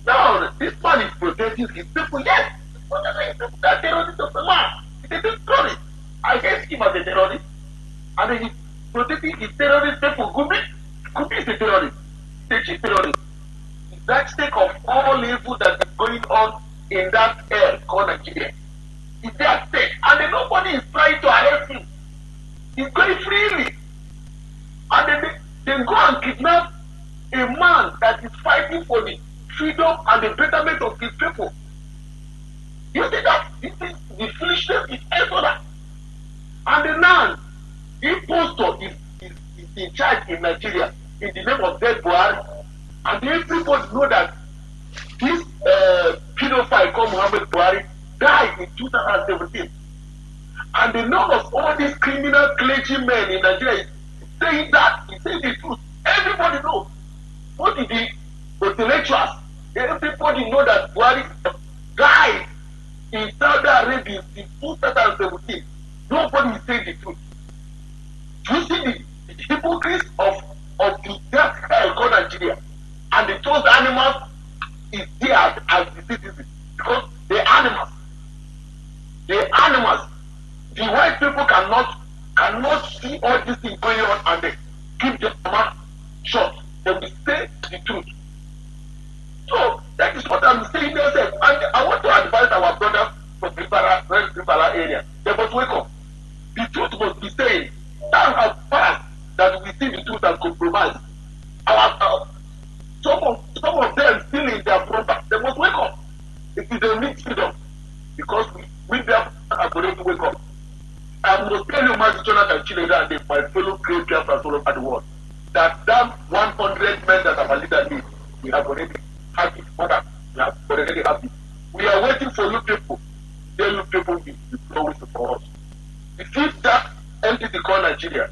now this man is protecting his people. Yes, that terrorist of the man. He's a terrorist. I hate him as a terrorist. And he's protecting his terrorist people. Gumi is a terrorist. He's a chief terrorist. It's that stake of all evil that is going on in that hell called Nigeria. It's their stake. And then nobody is trying to arrest him. He's going freely. And then they go and kidnap a man that is fighting for the freedom and the betterment of his people. You see that? This is the foolishness is everywhere. And the man, impostor is in charge in Nigeria in the name of dead Buhari. And everybody know that this pedophile called Muhammad Buhari died in 2017. And the name of all these criminal clergymen in Nigeria is saying that, he's saying the truth. Everybody knows. What is the intellectuals? Everybody know that Buhari died in Saudi Arabia in 2017. Nobody is saying the truth. You see the hypocrites of that hell called Nigeria, and they chose animals is there as the citizens because the animals, the white people cannot see all these things going on and they keep their mouth shut. They will say the truth. So that is what I'm saying there. And I want to advise our brothers from Biafra area. They must wake up. The truth must be saying. Time has passed that we see the truth and compromise. Some of them still in their program. They must wake up. It is a mixed freedom because we are going to wake up. I must tell you, Mazi Johnathan and my fellow great Biafra all over the world, that 100 men that our leader needs, we have already had it. We have already had it. We are waiting for you people. Tell you people will be always for us. If that entity called Nigeria,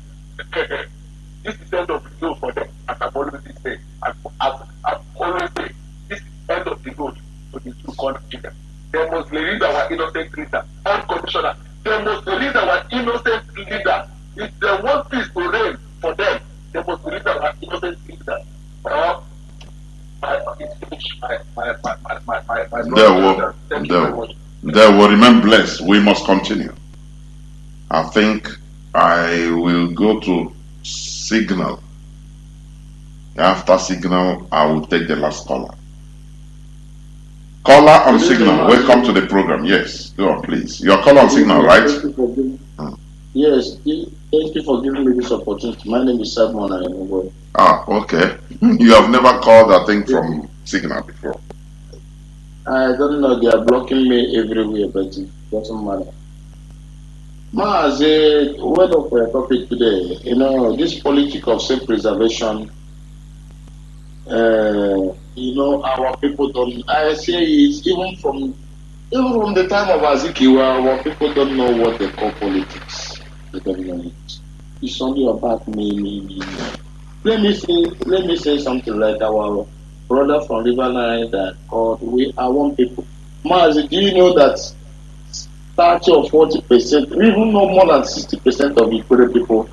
this is the end of the road for them. As I've always said, this is the end of the road for the two called Nigeria. They must release our innocent leader, unconditional. They must release our innocent leader. If they want peace to reign for them, they must release our innocent leader. Or they will remain blessed. We must continue. I think I will go to Signal. After Signal, I will take the last caller. Caller on Signal, welcome to the program. Yes, go on, please. Your caller on Signal, right? Yes, thank you for giving me this opportunity. My name is Simon. I am. Ah, okay. You have never called, I think, from Signal before. I don't know, they are blocking me everywhere, but it doesn't matter. Mazi, word of our topic today, this politics of self-preservation, our people don't, I say it even from the time of Azikiwe, our people don't know what they call politics. They don't know it. It's only about me. Let me say something like our brother from Riverline that called, we are one people. Mazi, do you know that 30 or 40%, even no more than 60% of Ikwere people,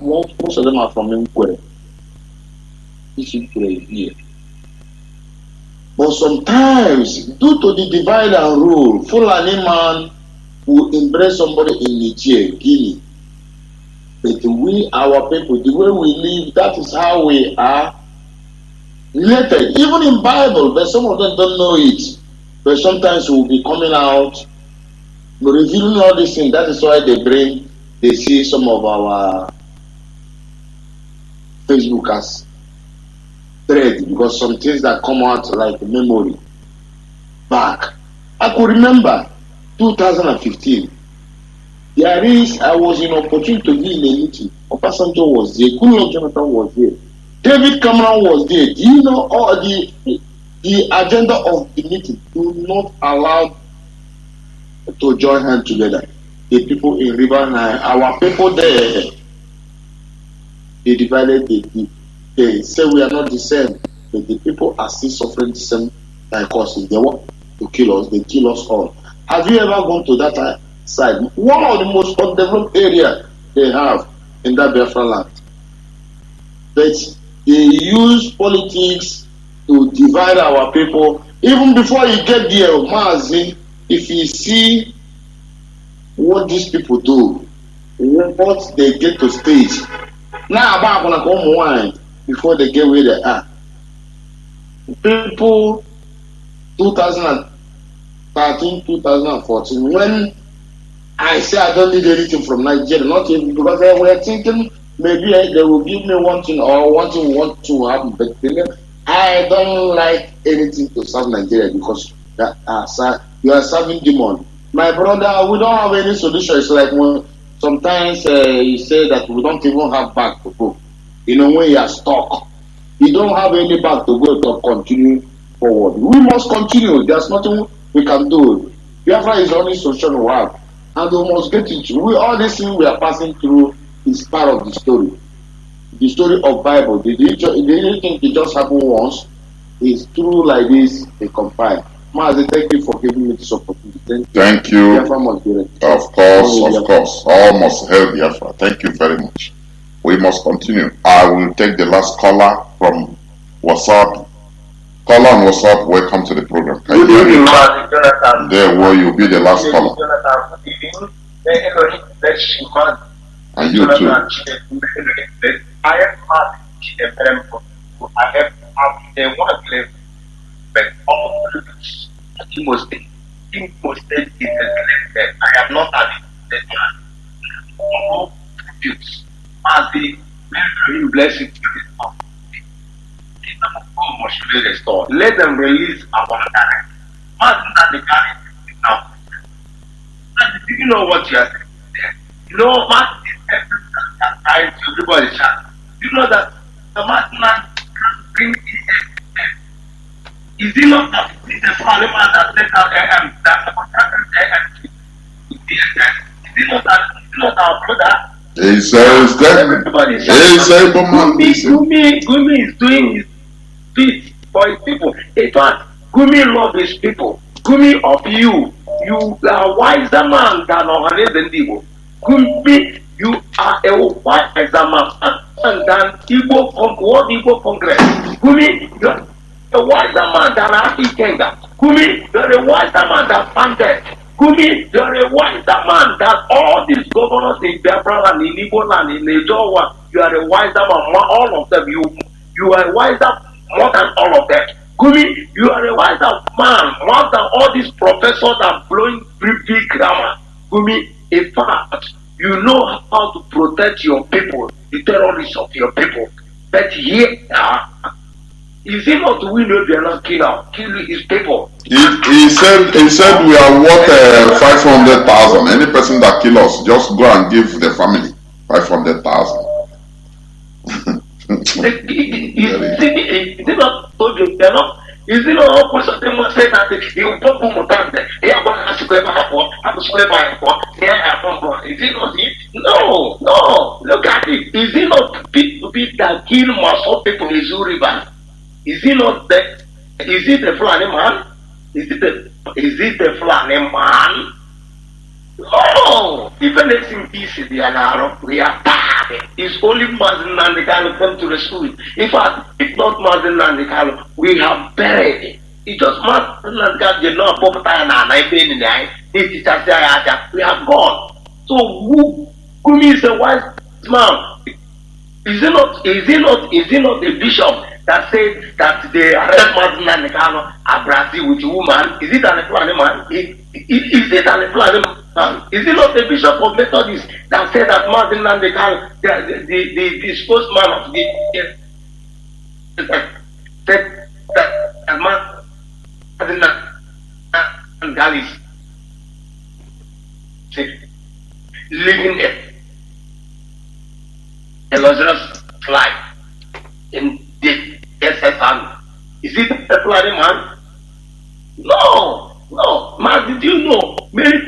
most of them are from Ikwere. This Ikwere is here. But sometimes, due to the divide and rule, Fulani man will embrace somebody in Niger, Guinea. But we, our people, the way we live, that is how we are related. Even in Bible, but some of them don't know it. But sometimes we'll be coming out, revealing all these things. That is why they see some of our Facebookers thread, because some things that come out like memory back. I could remember 2015. I was in opportunity to be in a meeting. Obasanjo was there, Mazi Johnathan was there, David Cameron was there. Do you know all the agenda of the meeting? Do not allow to join hands together. The people in River Nile, our people there, they divided. They say we are not the same, but the people are still suffering the same like us. If they want to kill us, they kill us all. Have you ever gone to that side? One of the most undeveloped areas they have in that Biafra land. But they use politics to divide our people. Even before you get there, Mazi, if you see what these people do, what they get to stage, now about gonna come wine before they get where they are. People 2013, 2014, when I say I don't need anything from Nigeria, not even because they were thinking maybe they will give me one thing or one thing want to happen, but I don't like anything to serve Nigeria because you are serving demon. My brother, we don't have any solution. It's like when sometimes you say that we don't even have back to go. When you are stuck, you don't have any back to go to continue forward. We must continue. There's nothing we can do. Biafra is the only solution we have. And we must get it. All these things we are passing through is part of the story. The story of Bible. Did you think it just happened once? It's true like this, they compile. Mazi, thank you for giving me this opportunity. Thank you. Biafra must be ready. Of course. All must help Biafra. Thank you very much. We must continue. I will take the last caller from WhatsApp. Caller on WhatsApp, welcome to the program. Can Good evening, Mazi Johnathan. There will you be the last caller. Jonathan, good evening. And you too. I have had one place, but all the most state is that I have not had that man. All refuse. Mazi, very blessed to this man. Must be restored. Let them release our direct. Mazi Nnamdi Kanu now. And do you know what you are saying? Mazi is everybody chat. You know that the Mazi Nnamdi can bring is it not that the parliament that set out that the contractors is it not our brother? He says that Gumi is doing his bit for his people. In fact, Gumi loves his people. Gumi of you are a wiser man than Ohanes and Igbo. Gumi, you are a wiser man than World Igbo Congress. Gumi, you are a wiser man than Aki Kenga. Gumi, you are a wiser man than Pandit. Gumi, you are a wiser man than all these governors in Biafra and in Igbo and in Nigeria. You are a wiser man, all of them. You are a wiser more than all of them. Gumi, you are a wiser man more than all these professors that are blowing big grammar. Gumi, in fact, You know how to protect your people, the terrorists of your people. But here, is it not we know they are not kill his people? He said we are worth 500,000. Any person that kill us, just go and give the family 500,000. Is it not all person they must say that you put them on there? They are going to square by four, I'm square by four, they are is it not it? No, look at it. Is it not people that kill most people in Zoo River? Is it not that? Is it the Fulani man? Is it the Fulani man? No, even if in peace we are bad. It's only Mazi Nnamdi Kanu come to rescue it. In fact, if not Mazi Nnamdi Kanu, we have buried it. It's just Mazi Nnamdi Kanu did not pop time and I pain in the eye. We have gone. So who is a wise man? Is it not a bishop that said that they arrest Mazi Nnamdi Kanu at Brazil with a woman? Is it an Fulani man? Is it an Fulani man? Is it not the bishop of Methodist that said that Mazi Nnamdi Kanu, the spokesman of the said that Mazi Nnamdi Kanu is living a luxurious life in the SSR? Is it a Fulani man? No. Man, did you know many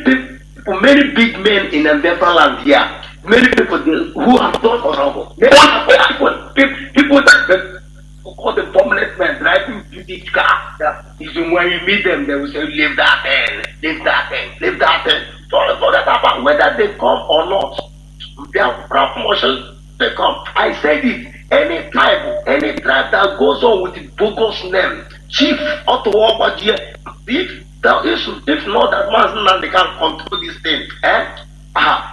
big men in the Biafra land here, many people who have done horrible. People that call the prominent men driving big car. Even when you meet them, they will say, leave that thing. So that about whether they come or not, Biafra promotion, they come. I said it. Any tribe that goes on with the bogus name, Chief Otto, if not that Mazi Nnamdi can control this thing,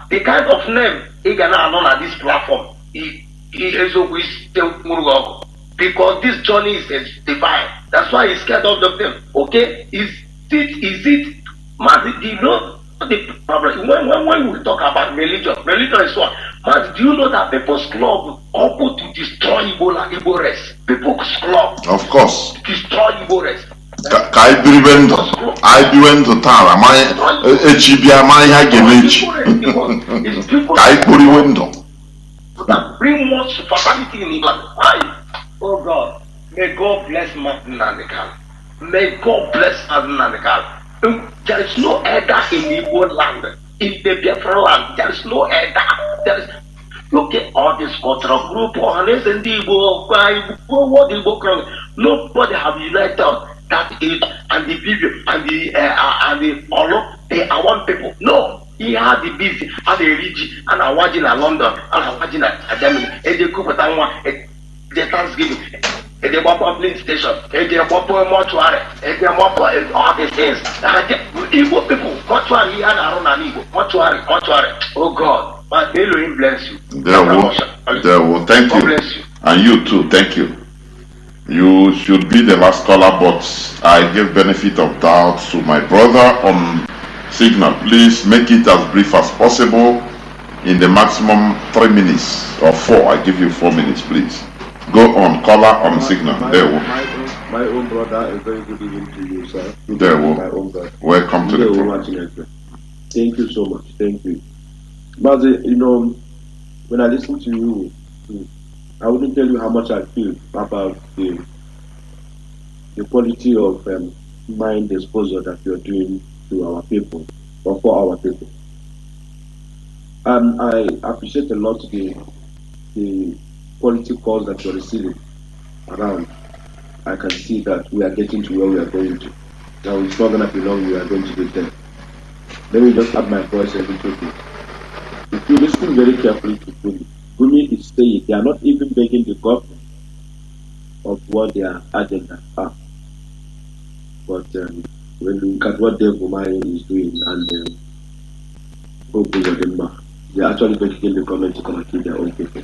the kind of name he gonna know at this platform, he is always because this journey is divine. That's why he's scared of them. Okay, is it Mazi? Do you know the problem? When we talk about religion is what? Mazi, do you know that people's club open to destroy Igbo race? People's club, of course, destroy Igbo race. I went to town. Bring more fatality in England. Why? Oh God, may God bless Mazi Nnamdi Kanu. May God bless Mazi Nnamdi Kanu. There is no elder in Igbo land, in the Biafra land. There is no elder. Look at all this cultural group, nobody have united. That is, and the people and the Olo, they are one people. No, he had the busy and the rich and a watching at London and a watching at Germany, and the Kupatangwa, the Thanksgiving, and the Wapa station, and the Wapa mortuary, and the Wapa, all these things. Igbo people, mortuary and Arona mortuary. Oh God, but Elohim bless you. There will. Thank you. Bless you. And you too, thank you. You should be the last caller, but I give benefit of doubt to my brother on signal. Please make it as brief as possible in the maximum 3 minutes or 4. I give you 4 minutes, please. Go on, caller on signal. My own brother, a very good evening to you, sir. There will. My own brother. Welcome to the program. Thank you so much. Thank you. Mazi, when I listen to you, I wouldn't tell you how much I feel about the quality of mind disposal that you're doing to our people or for our people. And I appreciate a lot the quality calls that you're receiving around. I can see that we are getting to where we are going to. Now it's not going to be long, we are going to get there. Let me just add my voice a little bit. If you listen very carefully to Gumi is saying they are not even begging the government of what their agenda are. But when you look at what Dec is doing and they are actually begging the government to come and kill their own people.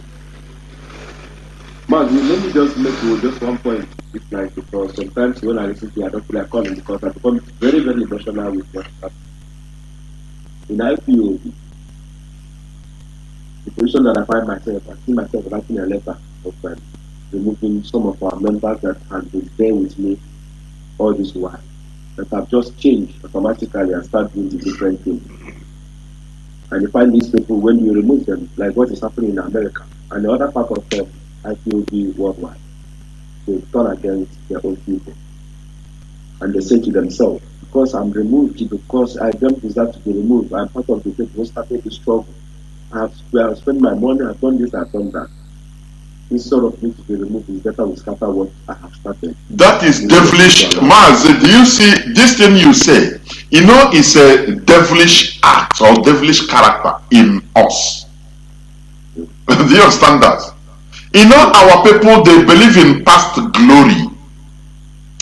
Mazi, let me just make you just one point. It's like because sometimes when I listen to you, I don't feel like calling because I become very, very emotional with what happens. In IPOB, the position that I find myself, I see myself writing a letter of removing some of our members that have been there with me all this while, that have just changed automatically and start doing the different things. And you find these people, when you remove them, like what is happening in America, and the other part of them, IPOB worldwide, they turn against their own people. And they say to themselves, because I'm removed, because I don't deserve to be removed, I'm part of the people who started the struggle. I have spent my money, I've done this, I've done that. Instead of me to be removed, it's better we scatter what I have started. That is devilish. Mazi, do you see this thing you say? You know, it's a devilish act or devilish character in us. Do you understand that? You know, our people, they believe in past glory.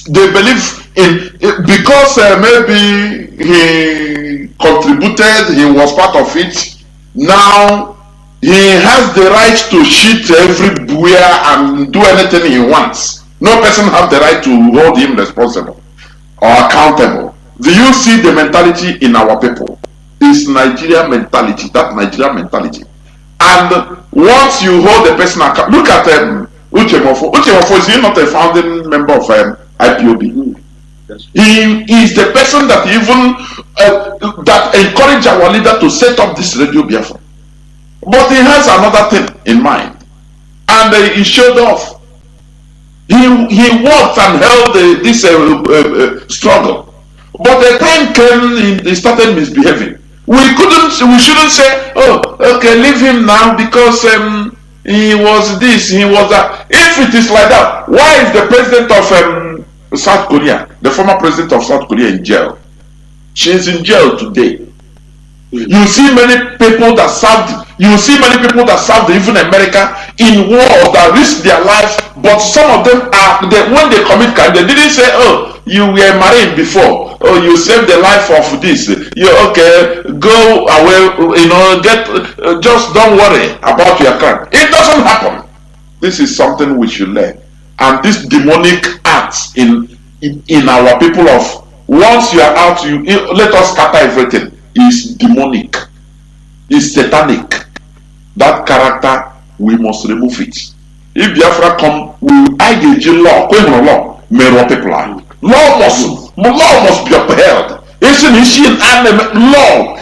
They believe in, because maybe he contributed, he was part of it, now he has the right to shit everywhere and do anything he wants. No person has the right to hold him responsible or accountable. Do you see the mentality in our people? It's Nigeria mentality, that Nigeria mentality. And once you hold the person accountable, look at Uchemofo. Uchemofo, is he not a founding member of IPOB? He is the person that even that encouraged our leader to set up this Radio Biafra. But he has another thing in mind, and he showed off. He worked and held this struggle, but the time came, he started misbehaving. We shouldn't say, oh, okay, leave him now because he was this, he was that. If it is like that, why is the president of South Korea, the former president of South Korea, in jail? She is in jail today. You see many people that served. You see many people that served even America in wars that risked their lives. But some of them are when they commit crime, they didn't say, "Oh, you were marine before. Oh, you saved the life of this. You okay? Go away. You know, just don't worry about your crime." It doesn't happen. This is something we should learn. And this demonic acts in our people of once you are out, let us scatter everything. Is demonic, is satanic. That character, we must remove it. If Biafra come, we engage in law, law, law must be upheld. Law.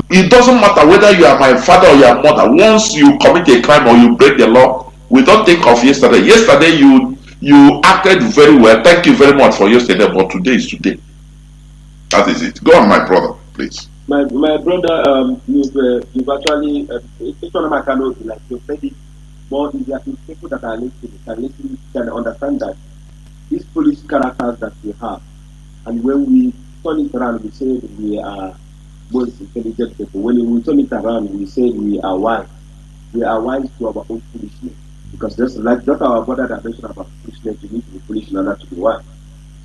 It doesn't matter whether you are my father or your mother. Once you commit a crime or you break the law, we don't think of yesterday. Yesterday you acted very well. Thank you very much for yesterday, but today is today. That is it. Go on, my brother, please. My brother, you've actually, each one of my cannot be like you said it more easier to people that are listening can understand that these police characters that we have, and when we turn it around, we say we are most intelligent people. When we turn it around, we say we are wise. We are wise to our own foolishness, because just our brother that mentioned about foolishness, you need to be foolish in order to be wise.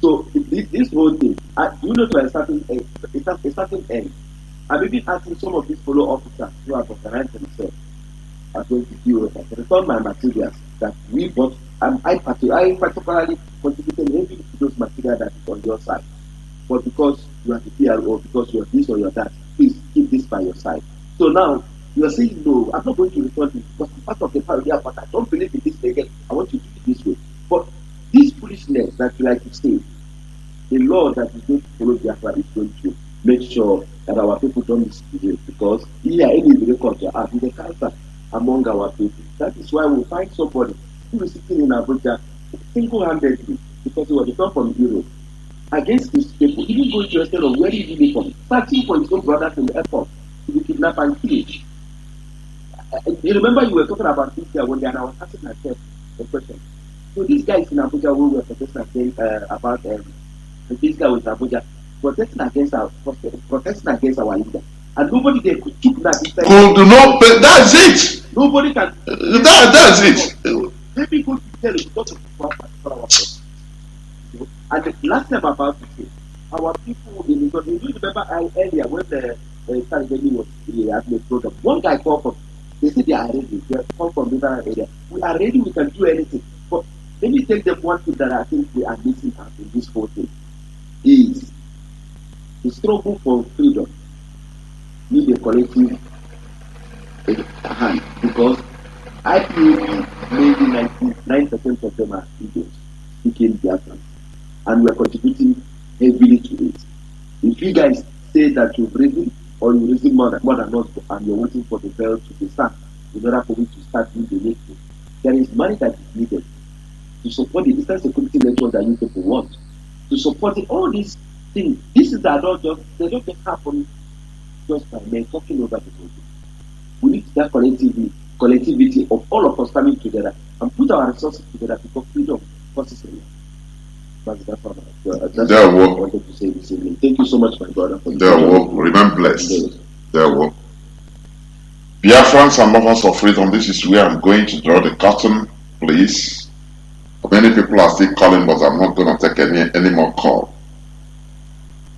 So this whole thing, to a certain end. I've been asking some of these follow officers who have organized themselves are going to deal with that. Return my materials that we bought, and I particularly contributed heavily to those materials that is on your side. But because you are the PRO, because you are this or you are that, please keep this by your side. So now you are saying, no, I'm not going to return this because I'm part of the parody, but I don't believe in this again. I want you to do it this way. But this foolishness that you like to say, the law that is going to follow Biafra is going to make sure that our people don't misbehave, because here any culture is a cancer among our people. That is why we find somebody who is sitting in Abuja single-handedly, because he was returned from Europe, against these people. He didn't go to a state of where he did it from, searching for his own brothers in the airport to be kidnapped and killed. You remember you were talking about this guy one day, and I was asking myself the question. So this guy is in Abuja who were protesting about this guy was in Abuja protesting against our leader, and nobody there could took that. That's it. Nobody can. That's it. Maybe go to tell you because of our protest. And the last time about to say, our people in the you remember earlier when the Sargeni was at the program, one guy called from. They said they are ready. They come from different area. We are ready. We can do anything. But let me tell them one thing that I think we are missing out in this whole thing is the struggle for freedom need a collective a hand, because IPOB, maybe 99% of them are Igbos speaking Biafran, and we are contributing heavily to it. If you guys say that you've risen, or you risen more than us, and you're waiting for the bell to be sung in order for you to start doing the needful, there is money that is needed to support the Eastern Security Network that you people want, to support all these things. This is that they don't just happen just by men talking over the people. We need that collectivity of all of us coming together and put our resources together to for freedom for society. That's what I wanted to say this evening. Thank you so much, my brother. Remain blessed. Biafrans and lovers of freedom, this is where I'm going to draw the curtain, please. Many people are still calling, but I'm not going to take any more call.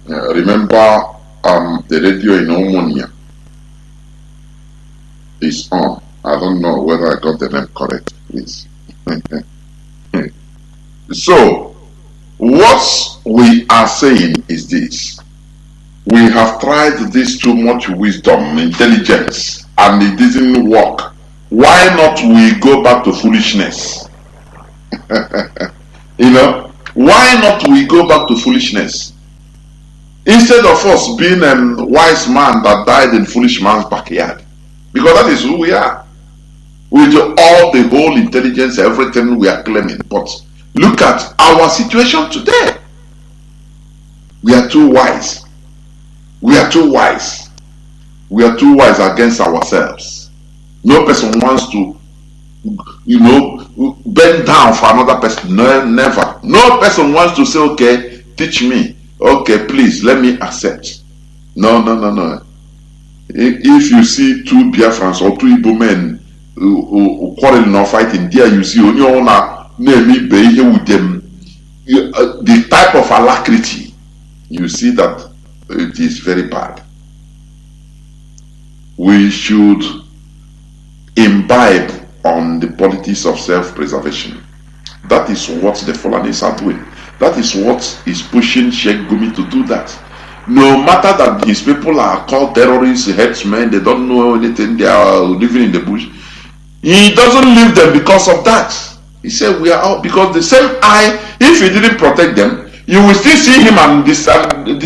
Remember, the radio in Omonia is on. I don't know whether I got the name correct, please. So, what we are saying is this. We have tried this too much wisdom, intelligence, and it didn't work. Why not we go back to foolishness? Why not we go back to foolishness? Instead of us being a wise man that died in foolish man's backyard. Because that is who we are. With all the whole intelligence, everything we are claiming. But look at our situation today. We are too wise. We are too wise. We are too wise against ourselves. No person wants to, bend down for another person. No, never. No person wants to say, okay, teach me. Okay, please, let me accept. No. If you see two Biafrans or two Igbo men quarreling or fighting, there you see only one name with them. The type of alacrity, you see that it is very bad. We should imbibe on the politics of self-preservation. That is what the Fulanis are doing. That is what is pushing Sheikh Gumi to do that. No matter that his people are called terrorists, headsmen, they don't know anything, they are living in the bush. He doesn't leave them because of that. He said we are all, because the same eye, if he didn't protect them, you will still see him, and the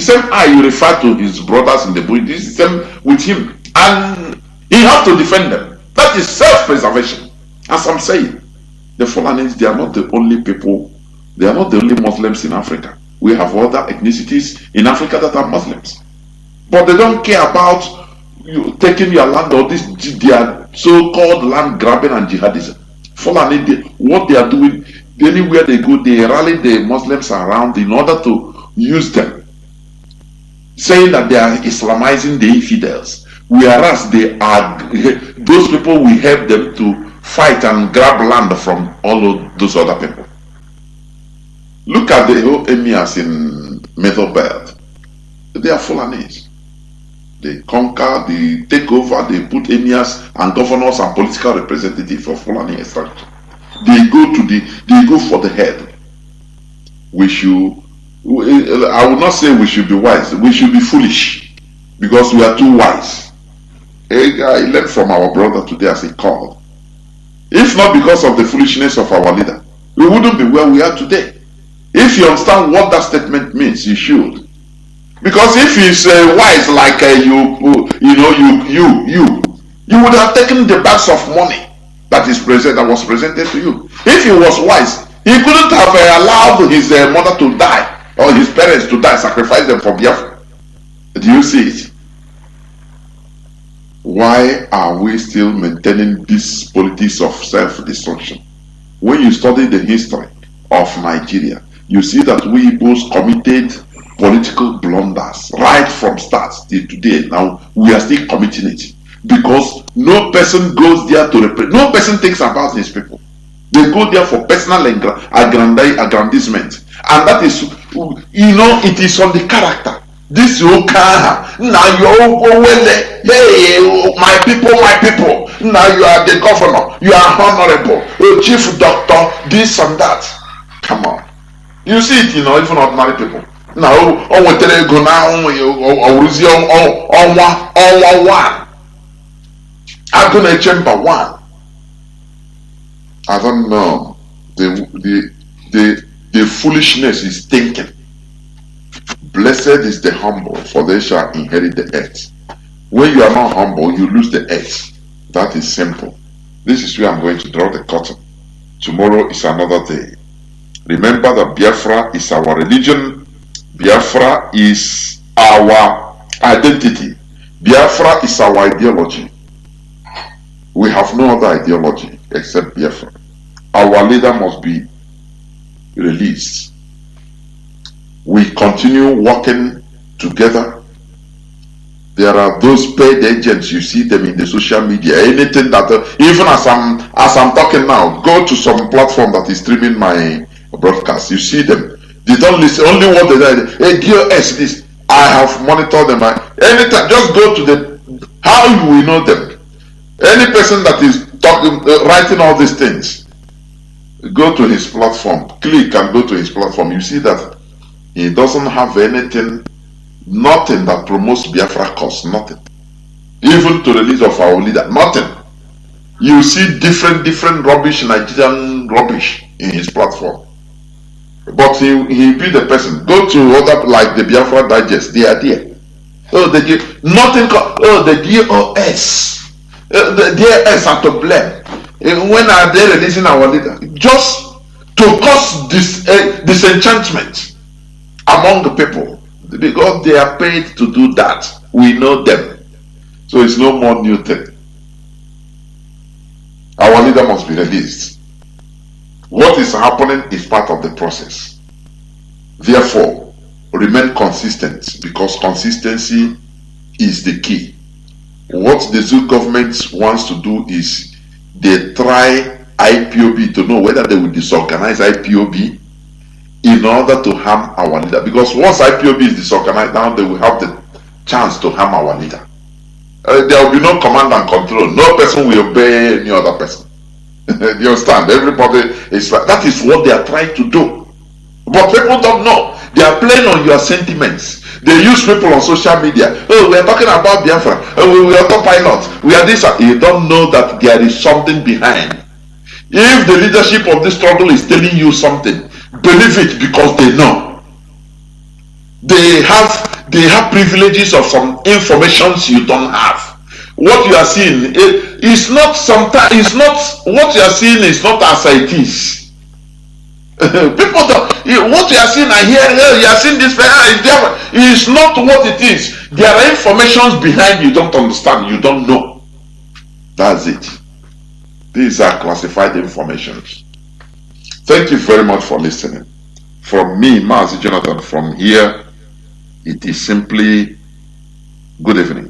same eye you refer to his brothers in the bush, this is the same with him. And he has to defend them. That is self-preservation. As I'm saying, the Fulanis, they are not the only people. They are not the only Muslims in Africa. We have other ethnicities in Africa that are Muslims. But they don't care about you taking your land or this their so-called land grabbing and jihadism. Fulani, what they are doing, anywhere they go, they rally the Muslims around in order to use them, saying that they are Islamizing the infidels. Whereas they are, those people will help them to fight and grab land from all of those other people. Look at the whole emirs in Middle Belt. They are Fulanis. They conquer, they take over, they put emirs and governors and political representatives for Fulani extraction. They go for the head. I will not say we should be wise, we should be foolish, because we are too wise. I learned from our brother today as he called. If not because of the foolishness of our leader, we wouldn't be where we are today. If you understand what that statement means, you should. Because if he's wise like you would have taken the bags of money that was presented to you. If he was wise, he couldn't have allowed his mother to die or his parents to die, sacrifice them for Biafra. Do you see it? Why are we still maintaining this politics of self-destruction? When you study the history of Nigeria, you see that we both committed political blunders right from start till today. Now we are still committing it because no person goes there to represent. No person thinks about his people. They go there for personal aggrandizement, and that is, it is on the character. This Oka, now hey, my people. Now you are the governor, you are honorable, chief doctor, this and that. Come on, you see it, even ordinary people. Now, Agone Chamber 1. I don't know. The foolishness is thinking. Blessed is the humble, for they shall inherit the earth. When you are not humble, you lose the earth. That is simple. This is where I'm going to draw the curtain. Tomorrow is another day. Remember that Biafra is our religion. Biafra is our identity. Biafra is our ideology. We have no other ideology except Biafra. Our leader must be released. We continue working together. There are those paid agents, you see them in the social media. Anything that, even as I'm talking now, go to some platform that is streaming my broadcast. You see them. They don't listen. Only what they say. Hey, dear S, this. I have monitored them. Anytime, just go to the. How you will know them? Any person that is talking, writing all these things, go to his platform. Click and go to his platform. You see that he doesn't have anything. Nothing that promotes Biafra cause, nothing. Even to the release of our leader, nothing. You see different rubbish, Nigerian rubbish in his platform. But he be the person. Go to other like the Biafra Digest, they are there. Oh, the DOS. The DOS are to blame. When are they releasing our leader? Just to cause disenchantment among the people. Because they are paid to do that. We know them. So it's no more new thing. Our leader must be released. What is happening is part of the process. Therefore, remain consistent, because consistency is the key. What the Zoo government wants to do is they try IPOB to know whether they will disorganize IPOB in order to harm our leader. Because once IPOB is disorganized, now they will have the chance to harm our leader. There will be no command and control. No person will obey any other person. You understand? Everybody is like, that is what they are trying to do. But people don't know. They are playing on your sentiments. They use people on social media. Oh, we are talking about Biafra. Oh, we are autopilot. We are this. You don't know that there is something behind. If the leadership of this struggle is telling you something, believe it, because they know. They have privileges of some informations you don't have. What you are seeing is not sometimes. It's not what you are seeing is not as it is. People don't. What you are seeing and hearing, you are seeing this. It's not what it is. There are informations behind you don't understand. You don't know. That's it. These are classified informations. Thank you very much for listening. From me, Mazi Johnathan, from here, it is simply good evening.